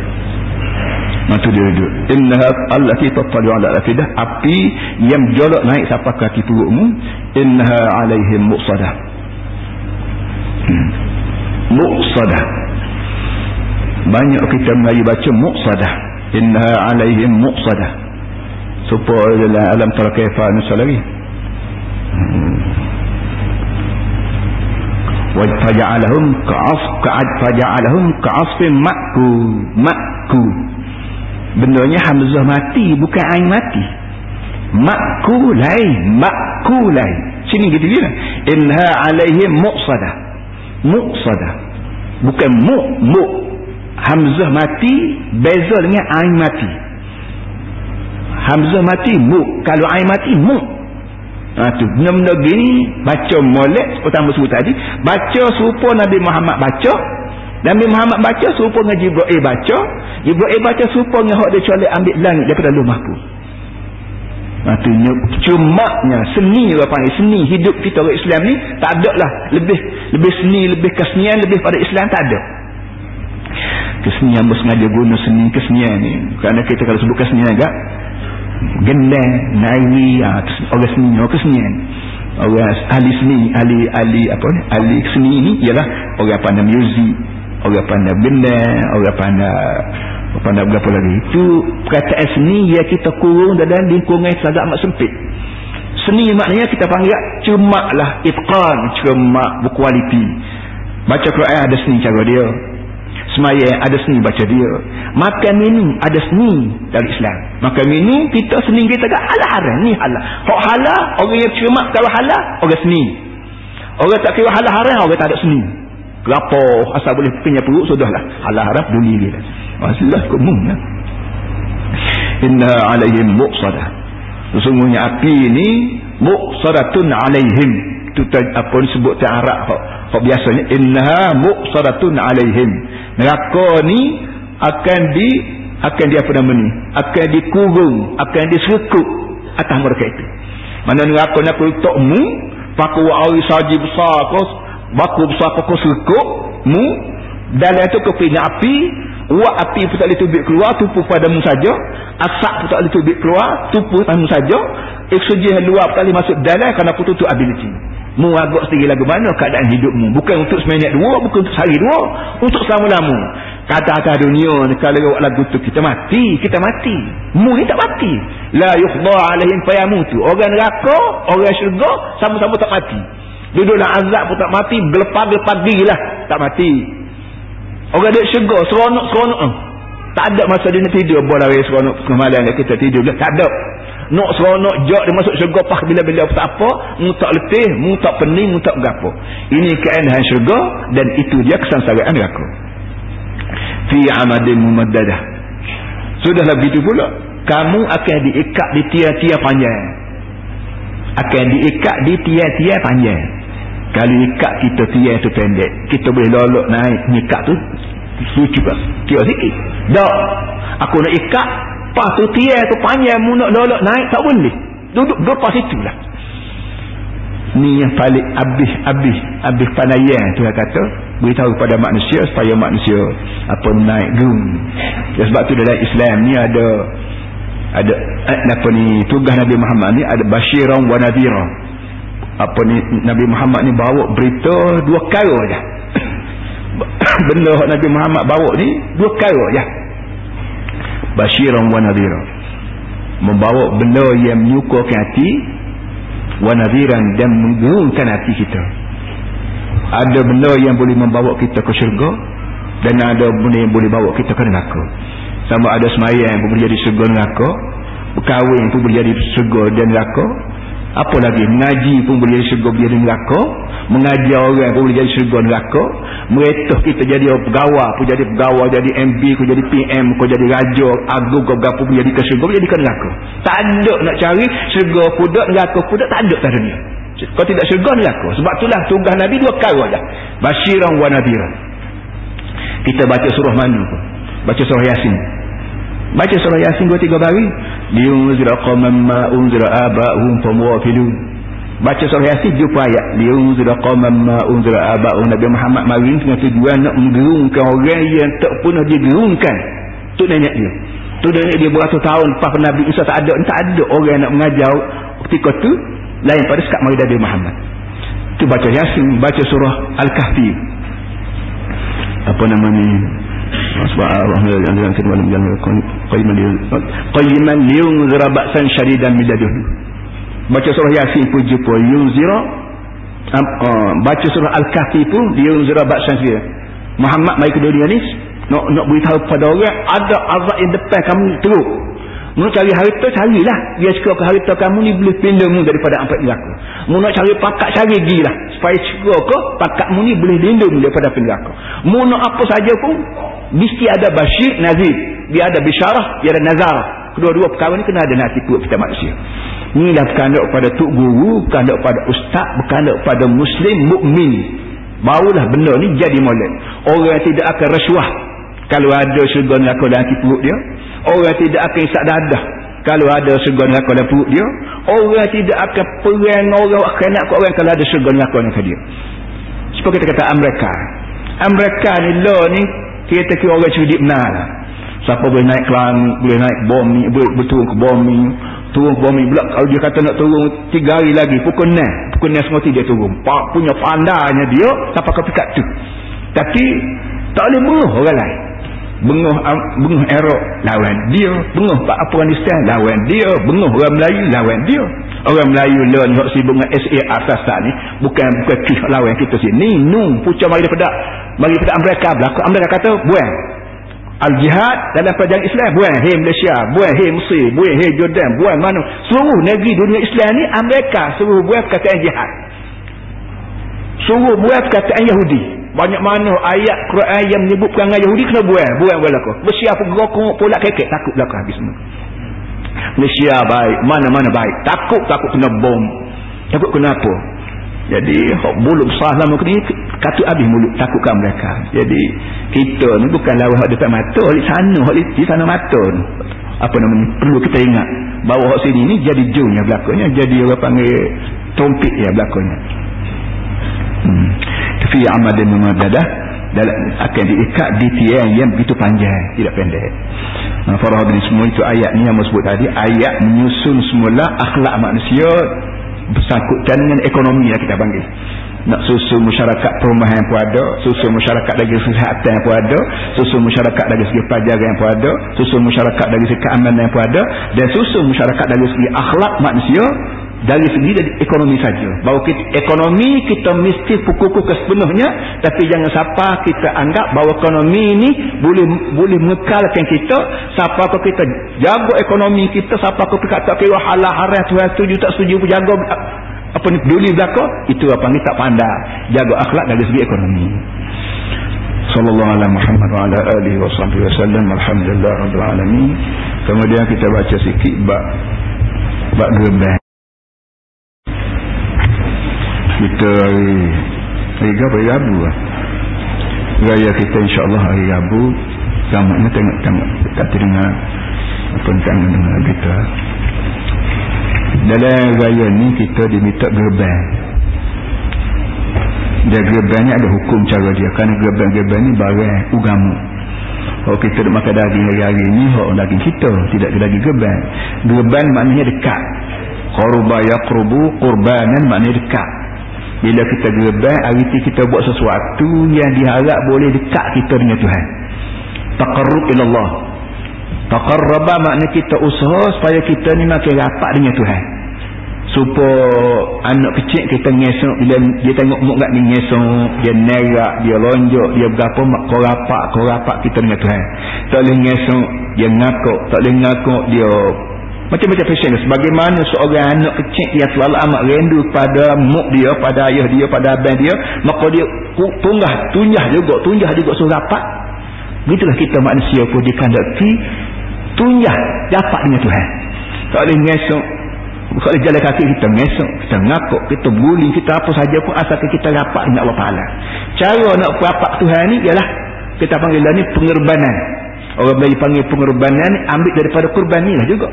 Maka dia duduk. Innaha allati tattali'u 'ala al-afidah, api yang jolok naik sampai kaki perutmu. Innaha 'alaihim muqsadah. Muqsadah. Banyak kita Melayu baca muqsadah. Innaha 'alaihim muqsadah. Supaya dalam alam tara kaifa nusal lagi. Wa faja'alahum ka'asfin ma'ku. Benarnya hamzah mati, bukan ain mati. Ma'kulai. Sini gitu dia. Inha alaihim muqsadah. Bukan mu. Hamzah mati beza dengan ain mati. Hamzah mati mu, kalau ain mati mu. Tu benda-benda gini baca molek pertama sebut tadi, baca serupa Nabi Muhammad baca. Nabi Muhammad baca serupa dengan Jibril baca. Jibril baca serupa dengan hak dia colek ambil langit daripada Lauh Mahfuz. Maksudnya cumanya seni orang panggil seni hidup kita orang Islam ni tak ada lah lebih seni, lebih kesenian lebih pada Islam tak ada. Kesenian bersengaja guna seni kesenian ni kerana kita kalau sebut kesenian agak gendang, nairi, orang seni, orang kesenian. Orang ahli seni, ahli seni ni ialah orang pandai muzik, orang pandai gendang, orang pandai berapa lagi. Itu perkataan seni ya kita kurung dalam lingkungan sangat amat sempit. Seni maknanya kita panggil cemak lah, itqan, cemak, berkualiti. Baca Quran ada seni cara dia. Semayang ada seni baca dia. Makan minum ada seni dari Islam. Makan minum kita seni kita kat halal haram ni halal. Hak halal orang yang cemak kalau halal orang seni. Orang tak kira halal haram orang tak ada seni. Kenapa asal boleh kenyang perut sudahlah. Halal haram duli dia. Masalah kumum lah. Inna alaihim muqsadah. Sesungguhnya api ni muqsadatun alaihim. Itu apa disebut ta'arab hak biasanya. Innaha muqsadatun alaihim. Neraka ni akan di apa nama ni? Akan dikurung, akan diserkut atas mereka itu. Mana neraka nak letak mu, paku air saji besar kau, baku besar kau serkut mu, dalam tu kau punya api, uap api pun tak boleh tubik keluar, tupu padamu saja, asap pun tak boleh tubik keluar, tupu padamu saja, oksigen luar tak boleh masuk dalam kerana pun tutup ability. Mu agak sedikit lagu mana keadaan hidupmu, bukan untuk seminit dua, bukan untuk sehari dua, untuk selama-lama. Kata-kata dunia ni kalau lagu tu kita mati mu ni tak mati. La yukhda alaihim fayamutu. Orang neraka orang syurga sama-sama tak mati, duduk dalam azab pun tak mati, gelepar-gelepar gilah tak mati. Orang duduk syurga seronok tak ada masa dia nak tidur bola seronok semalam kita tidur lah, tak ada. Nak seronok jok dia masuk syurga pas bila-bila tak apa, mu tak letih, mu tak pening, mu tak berapa. Ini keindahan syurga dan itu dia kesengsaraan neraka. Fi amadin mumaddadah. Sudahlah begitu pula kamu akan diikat di tiar-tiar panjang. Akan diikat di tiar-tiar panjang. Kalau ikat kita tiar tu pendek, kita boleh lolok naik nyikat tu lucu pas. Tiar sikit. Dak. Aku nak ikat pas tu tiar tu panjang mu nak lolok naik tak boleh. Duduk pas itulah. Ni yang paling habis pandaian tu yang kata beritahu kepada manusia supaya manusia apa naik gung. Ya, sebab tu dalam Islam ni ada apa ni tugas Nabi Muhammad ni ada basyiran wa nadhira. Apa ni Nabi Muhammad ni bawa berita dua perkara je. Benda Nabi Muhammad bawa ni dua perkara je. Basyiran wa nadhira. Membawa benda yang menyukurkan hati, wa nadhiran dan menggerungkan hati kita. Ada benda yang boleh membawa kita ke syurga dan ada benda yang boleh bawa kita ke neraka. Sama ada semayang pun boleh jadi syurga neraka, berkahwin pun boleh jadi syurga dan neraka, apa lagi mengaji pun boleh jadi syurga boleh jadi neraka, mengajar orang pun boleh jadi syurga neraka, meretah kita jadi pegawai pun jadi pegawai, jadi MB pun jadi PM pun jadi raja agung ke berapa pun jadi ke syurga pun jadi ke neraka. Tak ada nak cari syurga pudak neraka pudak, tak ada kat dunia. Kau tidak syurga neraka. Sebab itulah tugas Nabi dua perkara je, basyiran wa nadhiran. Kita baca surah mana pun, baca surah Yasin, baca surah Yasin 2-3 hari, liunzira qauman ma unzira aba'uhum famwafilun. Baca surah Yasin jumpa ayat liunzira qauman ma unzira aba'uhum. Nabi Muhammad mari dengan tujuan nak menggerungkan orang yang tak pernah digerungkan untuk nenek dia. Tu dia beratus tahun lepas Nabi Isa tak ada orang nak mengajar ketika tu lain pada sekat mari Nabi Muhammad. Tu baca Yasin, baca surah Al-Kahfi. Apa nama ni? Qayyiman liyunzira ba'san syadidan min ladunhu. Baca surah Yasin pun jumpa yunzira. Baca surah Al-Kahfi pun liyunzira ba'san syadidan. Muhammad mai ke dunia ni nak beritahu kepada orang ada azab yang depan kamu teruk. Mu cari harta, carilah. Dia cakap ke harta kamu ni boleh lindung daripada empat neraka. Mu nak cari pakat, cari gilah supaya cakap ke pakatmu ni boleh lindung daripada neraka. Mu nak apa saja pun mesti ada basyir, nazir. Dia ada bisyarah, dia ada nazarah. Kedua-dua perkara ni kena ada nasi perut kita manusia. Inilah berkandak pada tuk guru, berkandak pada ustaz, berkandak pada muslim mukmin. Barulah benda ni jadi molek. Orang tidak akan rasuah kalau ada syurga neraka dalam hati perut dia. Orang tidak akan isak dadah kalau ada syurga neraka dalam perut dia. Orang tidak akan perang orang khianat ke orang kalau ada syurga neraka dalam dia. Seperti kita kata Amerika ni law ni kita kira orang cerdik benar lah. Siapa boleh naik kelang, boleh naik bom ni, boleh turun ke bom ni pula. Kalau dia kata nak turun 3 hari lagi pukul 6 semua dia turun. Punya pandanya dia sampai ke pikat tu. Tapi tak boleh bunuh orang lain. Bunuh Arab lawan dia, bunuh Afghanistan lawan dia, bunuh orang Melayu lawan dia. Orang Melayu lawan hak sibuk dengan SA asas ni bukan kis lawan kita sini. Pucuk mari daripada Amerika belaka. Amerika kata buang al-jihad dalam perjalanan Islam, buang hey Malaysia, buang hey Mesir, buang hey Jordan, buang mana seluruh negeri dunia Islam ni Amerika suruh buang perkataan jihad, suruh buang perkataan Yahudi. Banyak mana ayat Quran yang menyebut perangai Yahudi kena buang belaka. Malaysia pun gerokok pula kekek takut belaka habis semua. Malaysia baik, mana-mana baik, takut kena bom, takut kena apa. Jadi mulut besar lama ni katut habis mulut takutkan mereka. Jadi kita ni bukan lawan hak dekat mata, hak di sana mata ni. Apa namanya, perlu kita ingat bahawa hak sini ni jadi jungnya belakangnya, jadi orang panggil trompet ya belakangnya. Fi amadin mumadadah, dalam akan diikat di tiang yang begitu panjang, tidak pendek. Para hadirin semua, itu ayat ni yang disebut tadi, ayat menyusun semula akhlak manusia bersangkutan dengan ekonomi yang kita panggil. Nak susun masyarakat perumahan pun ada, susun masyarakat dari segi kesihatan pun ada, susun masyarakat dari segi pelajaran pun ada, susun masyarakat dari segi keamanan pun ada, dan susun masyarakat dari segi akhlak manusia dari segi ekonomi saja. Bahawa ekonomi kita mesti kukuh sepenuhnya, tapi jangan siapa kita anggap bahawa ekonomi ini boleh mengekalkan kita. Siapa kita jaga ekonomi kita, siapa kita tak kira halal haram, Tuhan setuju tak setuju pun jaga apa ni peduli belaka, itu apa ni tak pandai jaga akhlak dari segi ekonomi. Sallallahu alaihi Muhammad wa ala alihi wa sahbihi wasallam. Alhamdulillah rabbil alamin. Kemudian kita baca sikit bab gerbang. Kita hari Rabu lah. Raya kita insyaAllah hari Rabu. Ramanya tengok kata dengar apa dengar kita. Dalam raya ni kita diminta gerbang. Dia gerbang ni ada hukum cara dia. Kerana gerbang ni barang ugamu. Kalau kita nak makan daging hari-hari ni, daging kita tidak ke daging gerbang. Gerbang maknanya dekat. Qurba yaqrubu qurbanan maknanya dekat. Bila kita gerbang, arti kita buat sesuatu yang diharap boleh dekat kita dengan Tuhan. Taqarrub ilallah. Taqarraba makna kita usaha supaya kita ni makin rapat dengan Tuhan. Supaya anak kecil kita ngesok, bila dia tengok mak ni ngesok, dia nerak, dia lonjok, dia berapa, kau rapat kita dengan Tuhan. Tak boleh ngesok, dia ngakuk. Tak boleh ngakuk, dia macam-macam fashion. Sebagaimana seorang anak kecil yang selalu amat rindu pada mak dia, pada ayah dia, pada abang dia, maka dia tunjah juga suruh rapat. Begitulah kita manusia pun dikandaki tunjah dapat dengan Tuhan. Tak boleh ngesok, kalau jalan kaki kita ngesok, kita ngakuk, kita guling, kita apa saja pun asalkan kita rapat dengan Allah Ta'ala. Cara nak rapat Tuhan ni ialah kita panggil ni pengorbanan. Orang Melayu panggil pengorbanan, ambil daripada kurban ni lah juga.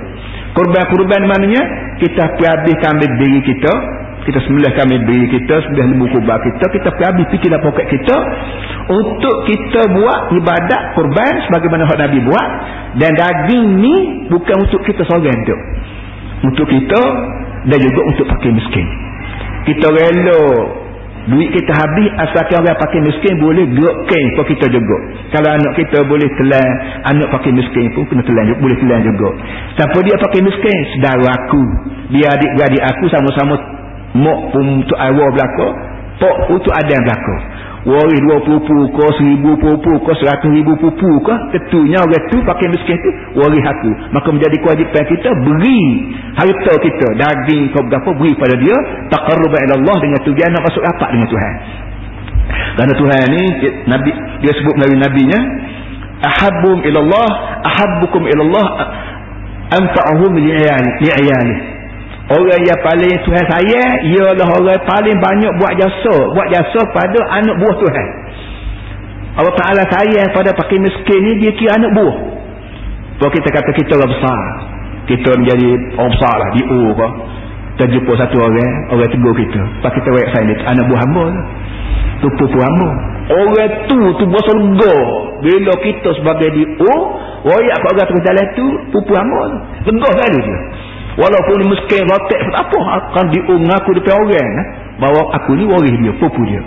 Kurban maknanya kita habiskan ambil diri kita, kita sembelih kambing beri kita, sembelih lembu kurban kita pergi habis fikir dalam poket kita untuk kita buat ibadat kurban sebagaimana hak Nabi buat. Dan daging ni bukan untuk kita seorang tu, untuk kita dan juga untuk pakai miskin. Kita rela duit kita habis asalkan orang pakai miskin boleh gerak kain pun kita juga. Kalau anak kita boleh telan, anak pakai miskin pun kena telan, boleh telan juga. Siapa dia pakai miskin? Saudara aku, dia adik-beradik aku sama-sama mak pun untuk awal belakang, pok untuk adang belakang. Waris 20 pupu ke, 1000 pupu ke, 100,000 pupu ke, tentunya orang tu pakai miskin tu waris aku. Maka menjadi kewajipan kita beri harta kita, daging kau berapa beri pada dia, taqarruban ila Allah, dengan tujuan nak masuk rapat dengan Tuhan. Kerana Tuhan ni Nabi dia sebut melalui nabinya, ahabbum ila Allah ahabbukum ila Allah anfa'uhum li'iyali. Orang yang paling Tuhan sayang ialah orang paling banyak buat jasa pada anak buah Tuhan. Allah Ta'ala sayang pada pakai miskin ni, dia kira anak buah. Kalau kita kata kita orang besar, kita menjadi orang besar lah di U ke, kita jumpa satu orang tegur kita, pak kita wayak sayang dia anak buah hamba tu, pupu hamba. Orang tu berasa lega bila kita sebagai di U wayak kat orang terus jalan tu pupu hamba tu, lega sekali dia. Walaupun ni miskin rotek apa akan diungaku depan orang bahawa aku ni waris dia, pupu dia.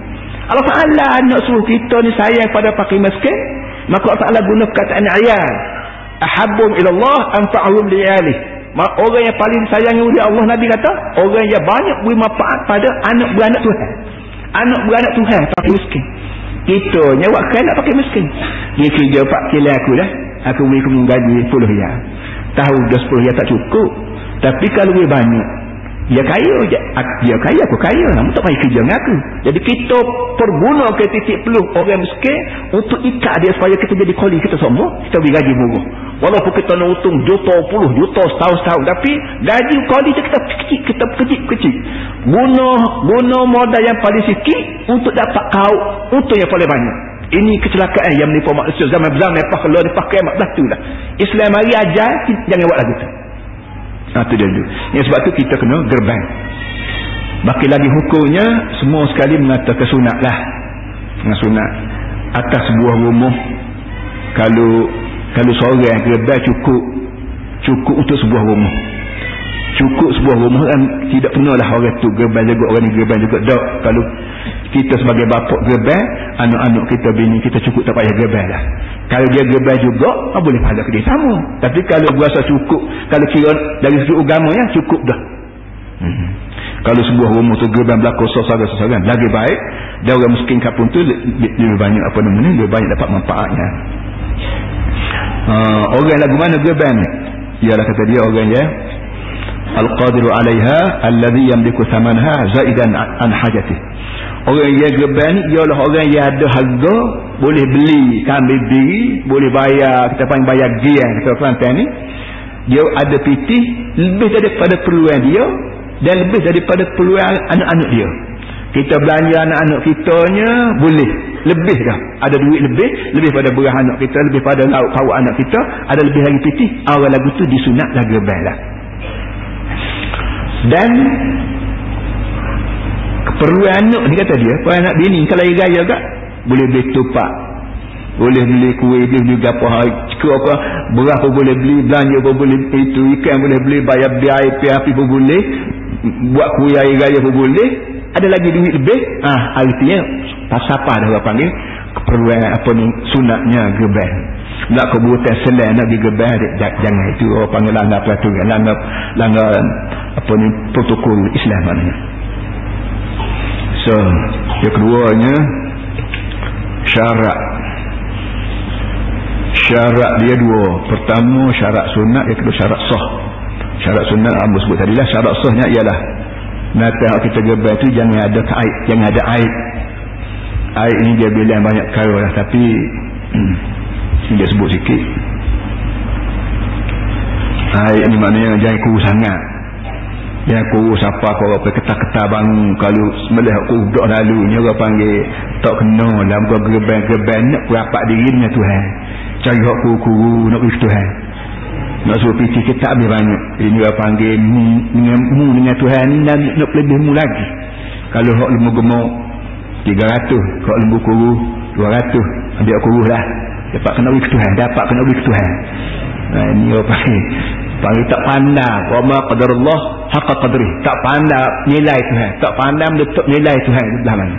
Allah Ta'ala nak suruh kita ni sayang pada pakai miskin, maka Allah Ta'ala guna perkataan ayat, ahabbum ilallah anfa'uhum li'alih. Orang yang paling sayangi oleh Allah, Nabi kata orang yang banyak beri manfaat pada anak beranak Tuhan, anak beranak Tuhan pakai miskin. Kita nyawak kan nak pakai miskin, dia kerja 4 kilo aku dah, aku beri kamu gaji 10 riyal, tahu dah 10 riyal tak cukup. Tapi kalau dia banyak, dia kaya je. Dia kaya, aku kaya. Namun tak payah kerja dengan aku. Jadi kita perguna ke titik peluh orang miskin untuk ikat dia supaya kita jadi koli kita semua. Kita beri gaji murah. Walaupun kita nak untung juta, puluh juta setahun. Tapi gaji koli kita kecil. Guna modal yang paling sikit untuk dapat kau untung yang paling banyak. Ini kecelakaan yang menimpa manusia zaman lepas kalau dipakai kiamat tu lah. Islam mari ajar jangan buat lagu tu. Itu dia dulu. Yang sebab tu kita kena gerbang. Baki lagi hukumnya semua sekali mengatakan sunat lah. Dengan sunat atas sebuah rumah, kalau seorang gerbang cukup untuk sebuah rumah. Cukup sebuah rumah kan tidak penuhlah orang tu gerbang juga, orang ni gerbang juga. Tak, kalau kita sebagai bapak gerbang, anak-anak kita, bini kita cukup tak payah gerbang lah. Kalau dia gerbang juga, boleh pahala ke dia sama. Tapi kalau berasa cukup, kalau kira dari segi agamanya cukup dah. Kalau sebuah rumah tu gerbang berlaku sesaran lagi baik, dan orang miskin kapun tu lebih banyak lebih banyak dapat manfaatnya. Orang lagu mana gerbang ni? Ialah kata dia orang yang al-qadiru 'alaiha alladhi yamliku thamanha zaidan an hajatih. Orang yang gerbang ni ialah orang yang ada harga, boleh beli kambing diri, boleh bayar, kita panggil bayar gian kita Kelantan ni. Dia ada pitih lebih daripada perluan dia dan lebih daripada perluan anak-anak dia. Kita belanja anak-anak kitanya boleh lebih dah, ada duit lebih pada beras anak kita, lebih pada lauk pauk anak kita, ada lebih lagi pitih. Orang lagu tu disunat lah gerbang lah. Dan keperluan anak ni kata dia, kalau anak bini kalau dia gaya agak boleh beli tupak, boleh beli kuih, boleh beli apa apa, beras pun boleh beli, belanja pun boleh, itu ikan boleh beli, bayar biaya api pun boleh, buat kuih air raya pun boleh, ada lagi duit lebih. Artinya pasapa dah orang panggil keperluan apa ni sunatnya gerbang. Nak kebutuhan selain nak digerbang, jangan, itu orang panggil langgar peraturan, langgar apa ni protokol Islam maknanya. So yang keduanya syarat dia dua. Pertama syarat sunat, yang kedua syarat sah. Syarat sunat Abu sebut tadilah, syarat sahnya ialah nata kita gerbang tu jangan ada aib, jangan ada aib. Aib ni dia bilang banyak perkara lah, tapi dia sebut sikit. Aib ni maknanya jangan kurus sangat. Jangan kurus apa kau apa ketar-ketar bangun. Kalau sembelih udah lalu ni orang panggil tak kena dalam gerbang nak rapat diri dengan Tuhan. Cari hak kuru-kuru nak pergi Tuhan. nak suruh piti kita habis banyak. Ini orang panggil dengan Tuhan ni nak lebih mu lagi. Kalau hak lembu gemuk 300, hak lembu kuru 200, ambil kuru lah. Dapat kena beri ke Tuhan, dapat kena beri ke Tuhan. Nah, ini orang panggil tak pandai. Wa ma qadarullah haqqa qadri. Tak pandai nilai Tuhan, tak pandai meletak nilai Tuhan belah mana.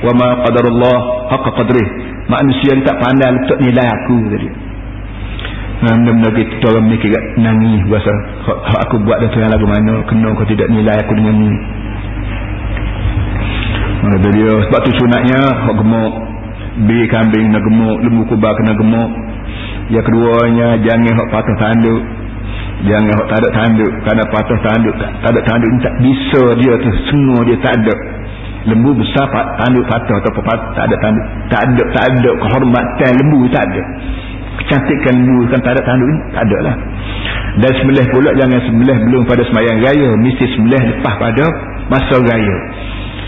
Wa ma qadarullah haqqa qadri. Manusia tak pandai letak nilai aku tadi. Nah, benda-benda kita orang mikir nangis bahasa aku buat dah Tuhan lagu mana, kena kau tidak nilai aku dengan ni. Dia sebab tu sunatnya hak gemuk, beri kambing nak gemuk, lembu kurban kena gemuk. Yang keduanya jangan hak patah tanduk, jangan hak tak ada tanduk. Kerana patah tanduk tak ada tanduk ni tak bisa dia tu, semua dia tak ada. Lembu besar tanduk patah atau tak ada tanduk, tak ada kehormatan lembu, tak ada kecantikan lembu kan, tak ada tanduk ni tak ada lah. Dan sembelih pula jangan sembelih belum pada sembahyang raya, mesti sembelih lepas pada masa raya.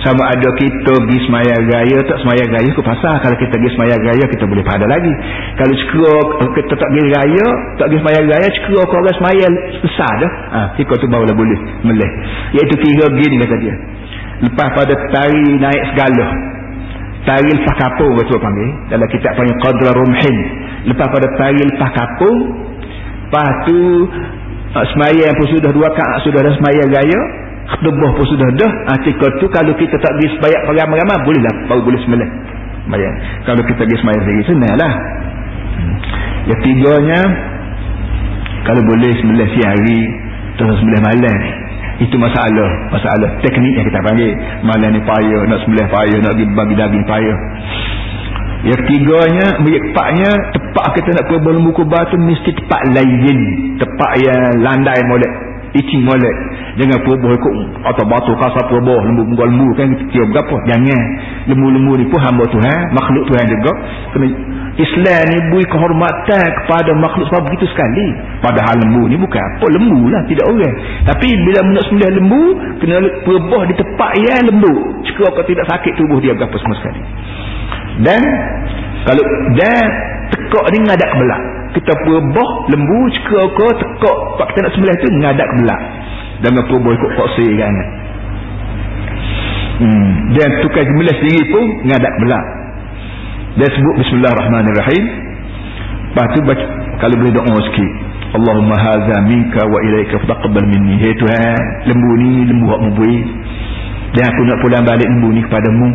Sama ada kita pergi sembahyang raya, tak sembahyang raya ke pasal. Kalau kita pergi sembahyang raya kita boleh pada lagi. Kalau cekera kita tak pergi raya, tak pergi sembahyang raya, cekera ke orang sembahyang besar dah, kita tu barulah boleh melih. Iaitu kira gini kata dia, lepas pada tari naik segala, tari lepas kapung betul panggil dalam kitab panggil qadra rumhin. Lepas pada tari lepas kapung, lepas tu sembahyang pun sudah 2 rakaat, sudah ada sembahyang raya, khutbah pun sudah dah. Ketika tu kalau kita tak pergi sembahyang ramai-ramai bolehlah, baru boleh sembelih. Sembahyang. Kalau kita pergi sembahyang sendiri senanglah. Yang tiganya, kalau boleh sembelih siang hari terus sembelih malam. Itu masalah teknik yang kita panggil. Malam ni payah, nak sembelih payah, nak bagi daging payah. Yang ketiganya, keempatnya, tepat kita nak kurban lembu kurban tu mesti tepat lain, tepat yang landai molek, icing molek. Jangan pubuh ikut atau batu kasar pubuh lembu kan kira berapa. Jangan. Lembu-lembu ni pun hamba Tuhan, makhluk Tuhan juga. Kena Islam ni beri kehormatan kepada makhluk sebab begitu sekali. Padahal lembu ni bukan apa, lembu lah, tidak orang. Tapi bila nak sembelih lembu, kena pubuh di tempat yang lembu. Jika kau tidak sakit tubuh dia berapa semua sekali. Dan kalau tekak ni ngadak ke belak, kita pubuh lembu jika kau tekak pak kita nak sembelih tu ngadak ke belak. Jangan pubuh ikut foksi kan. Dan tukar sembelih sendiri pun ngadak ke belak. Dia sebut bismillahirrahmanirrahim. Lepas tu baca, kalau boleh doa sikit, Allahumma hadza minka wa ilaika fataqabbal minni. Hai Tuhan, lembu ni lembu hak mubui, dan aku nak pulang balik lembu ni kepadamu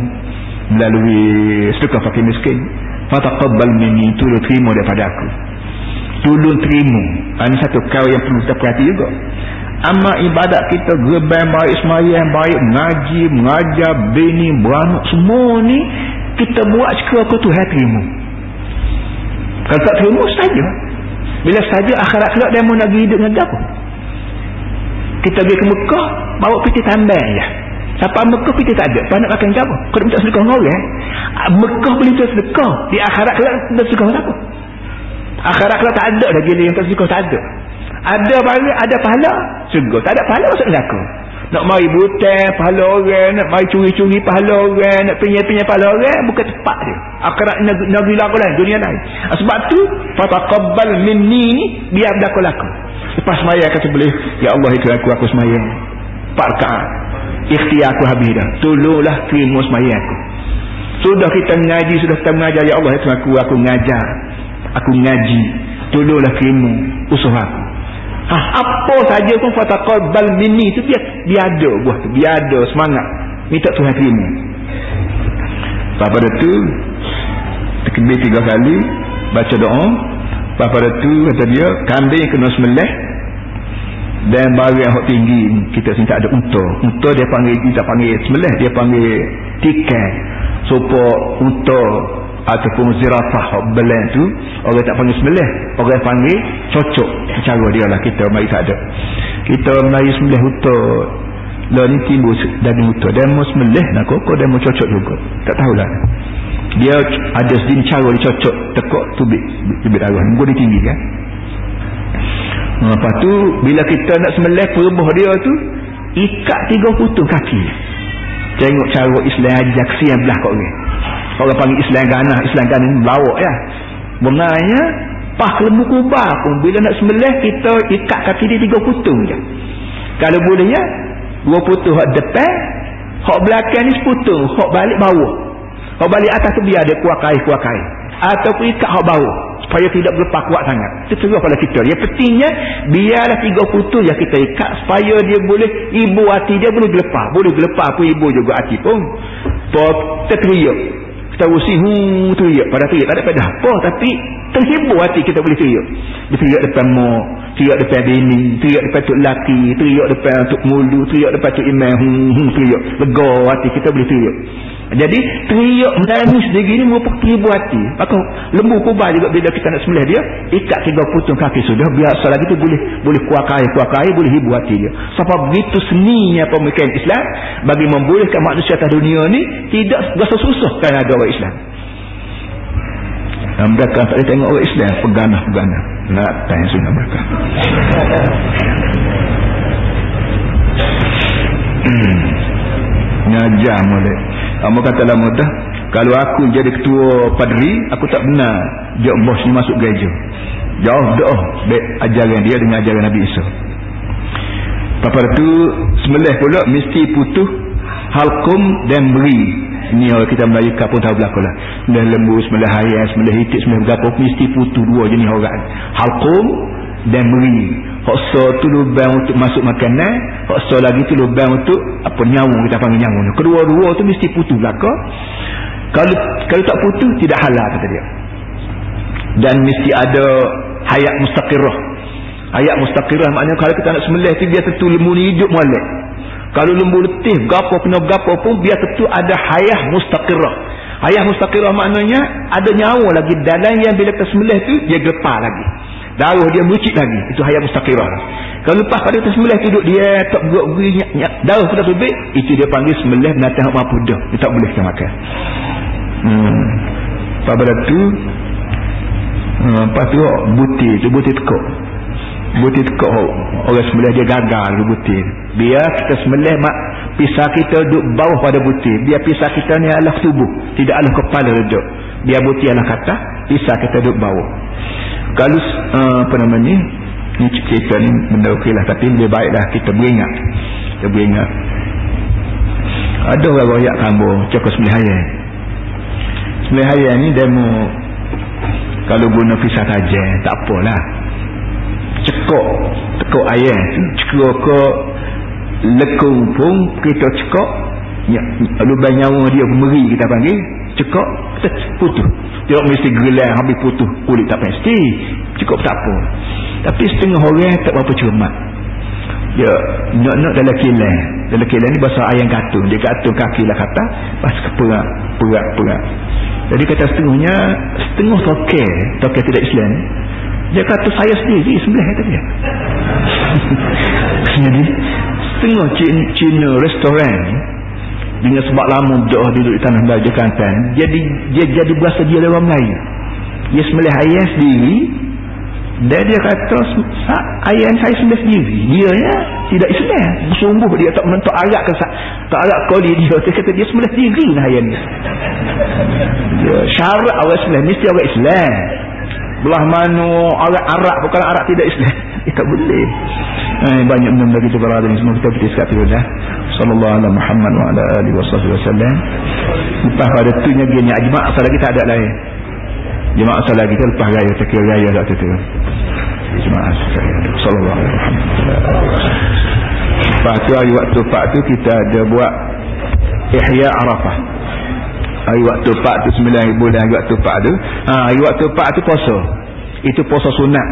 melalui sedekah fakir miskin. Fataqabbal minni, tolong terima daripada aku, tolong terima. Ini satu kau yang perlu kita perhati juga. Amal ibadat kita, gerbang baik, sembahyang baik, ngaji, mengajar, bini, beranak, semua ni kita buat sekiranya aku Tuhan terima. Kalau tak terima saja, bila saja akhirat kelak dia mau nak pergi hidup dengan apa? Kita pergi ke Mekah bawa piti tambang je. Siapa Mekah piti tak ada, nak makan apa? Kau minta sedekah dengan orang, Mekah boleh minta sedekah, di akhirat kelak minta sedekah dengan apa? Akhirat kelak tak ada dah gila yang minta sedekah, tak ada. Ada pahala, ada pahala syurga, tak ada pahala masuk neraka. Nak mari butang pahala orang, nak mari curi-curi pahala orang, nak penyai-penyai pahala orang, bukan tepat dia. Akhirat negeri lain lain, dunia lain. Sebab tu fataqabbal minni ni biar berlaku laku. Lepas sembahyang kata boleh, ya Allah itu aku sembahyang 4 rakaat, ikhtiar aku habis dah, tolonglah terima sembahyang aku. Sudah kita mengaji, sudah kita mengajar, ya Allah itu aku ngajar, aku ngaji, tolonglah terima usaha aku. Apa saja pun fataqabbal minni tu biar ada buah tu, biar ada semangat minta Tuhan terima. Pada tu takbir 3 kali, baca doa. Pada tu kata dia kambing kena sembelih, dan barang yang tinggi kita sini tak ada unta dia panggil, kita panggil sembelih, dia panggil tikai. Supaya unta ataupun zirafah belan tu orang tak panggil sembelih, orang panggil cocok. Cara dia lah, kita mari tak ada, kita mari sembelih unta lah ni timbul daging unta, dia mau sembelih nak kok dia mau cocok juga, tak tahulah dia ada sedini cara dia cocok tekok tu bibit darah muka dia tinggi kan. Lepas tu bila kita nak sembelih perebah dia tu ikat 3 putung kaki. Tengok cara Islam ajar kesian belah kat orang. Orang panggil Islam ganah ni melawak ya. Benarnya Lepas lembu kubah pun bila nak sembelih kita ikat kaki dia 3 putung je. Kalau boleh ya 2 putung hak depan, hak belakang ni seputung, hak balik bawah. Hak balik atas tu biar dia kuat kain. Ataupun ikat hak bawah supaya tidak berlepas kuat sangat. Itu terus pada kita. Yang pentingnya biarlah 3 putung yang kita ikat supaya dia boleh, ibu hati dia boleh gelepar. Boleh gelepar pun ibu juga hati pun. Kita teriak. Kita usi teriak. Pada teriak tak ada pada apa. Tapi terhibur hati kita boleh teriak. Dia teriak depan mak, teriak depan bini, teriak depan tok laki, teriak depan tok mulu, teriak depan tok imam, teriak. Lega hati kita boleh teriak. Jadi teriak menangis begini merupakan terhibur hati. Maka lembu kubah juga bila kita nak sembelih dia, ikat 3 putung kaki sudah biasa lagi tu boleh kuat kain, boleh hibur hati dia. Sebab begitu seninya pemikiran Islam bagi membolehkan manusia atas dunia ni tidak rasa susah kerana ada orang Islam. Mereka tak boleh tengok orang Islam peganah nak tanya sunnah mereka. Ngajar molek. Kamu kata lah mudah, kalau aku jadi ketua padri, aku tak benar jauh bos ni masuk gereja. Jauh dah ajaran dia dengan ajaran Nabi Isa. Lepas tu sembelih pula mesti putuh halkum dan beri. Ini orang kita Melayu pun tahu berlaku lah. Sembelih lembu, sembelih ayam, sembelih itik, sembelih berapa mesti putuh 2 jenis orang. Halkum dan beri. Hoksa tu lubang untuk masuk makanan, hoksa lagi tu lubang untuk apa nyawa, kita panggil nyawa. Kedua-dua tu mesti putus belaka. Kalau tak putus tidak halal kata dia. Dan mesti ada hayat mustaqirah. Hayat mustaqirah maknanya kalau kita nak sembelih tu biar tentu lembu ni hidup molek. Kalau lembu letih gapo kena gapo pun biar tentu ada hayat mustaqirah. Hayat mustaqirah maknanya ada nyawa lagi dalam yang bila kita sembelih tu dia gelepar lagi. Darah dia merucik lagi. Itu hayat mustaqirah. Kalau lepas pada tu sembelih duduk dia tak berat-berat darah sudah terbit, itu dia panggil sembelih binatang mampu dah. Dia tak boleh kita makan. Pada tu lepas tu butir tekuk. Butir tekuk orang sembelih dia gagal ke butir. Biar kita sembelih pisah kita duduk bawah pada butir. Biar pisah kita ni adalah tubuh, tidak adalah kepala duduk. Biar butir adalah kata, pisah kita duduk bawah. Kalau apa namanya ni cerita ni benda okey lah, tapi lebih baiklah kita beringat. Ada orang royak kambur cakap sembelih ayam. Sembelih ayam ni demo kalau guna pisah tajam tak apalah. Tekuk ayam cekok ke lekung pun kita cekok lubang nyawa dia meri kita panggil cekok kita putus. Tidak mesti gelang habis putus kulit, tak mesti. Cukup tak apa. Tapi setengah orang tak berapa cermat. Dia nak dalam kilang. Dalam kilang ni bahasa ayam gantung. Dia gantung kaki lah kata, pas perak. Jadi kata setengah tokel tidak Islam. Dia kata saya sendiri sebelah kata dia. Jadi setengah Cina restoran dengan sebab lama dah duduk di tanah Melayu Kelantan, dia jadi berasa dia orang Melayu. Dia sembelih ayam sendiri dan dia kata ayam saya sembelih sendiri. Dia ya tidak Islam, sungguh dia tak menentuk arak ke tak arak koli dia kata dia sembelih sendiri lah ayam ni. Dia syarat orang Islam mesti orang Islam. Belah mana orang Arab bukan Arab tidak Islam. Tak boleh. Banyak benda kita berada ni semua kita bertiskat dulu dah. Sallallahu alaihi Muhammad wa ala alihi wasallam. Lepas pada tu nya gini ajma' asal lagi tak ada lain. Jemaah asal lagi kita lepas raya tak kira raya tak tu. Jemaah sallallahu alaihi Muhammad. Lepas tu hari waktu Pak tu kita ada buat Ihya Arafah. Hari waktu Pak tu 9 bulan hari waktu Pak tu. Hari waktu Pak tu puasa. Itu puasa sunat.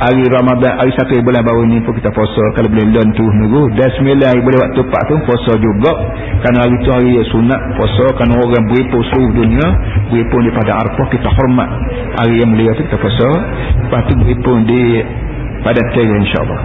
Hari Ramadan, hari 1 bulan baru ni pun kita puasa. Kalau boleh learn tu nunggu. Dan 9 hari boleh waktu Pak tu puasa juga. Kerana hari tu hari sunat puasa. Kerana orang beripun seluruh dunia, beripun daripada Arafah, kita hormat hari yang mulia tu kita puasa. Lepas tu beripun di Padang Tera insyaAllah.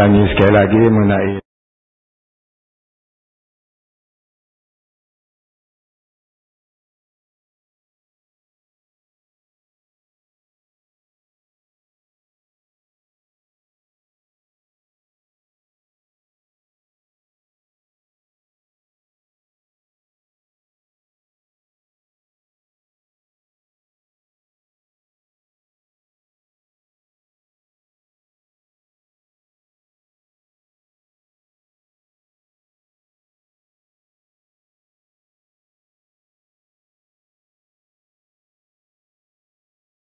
ulangi sekali lagi mengenai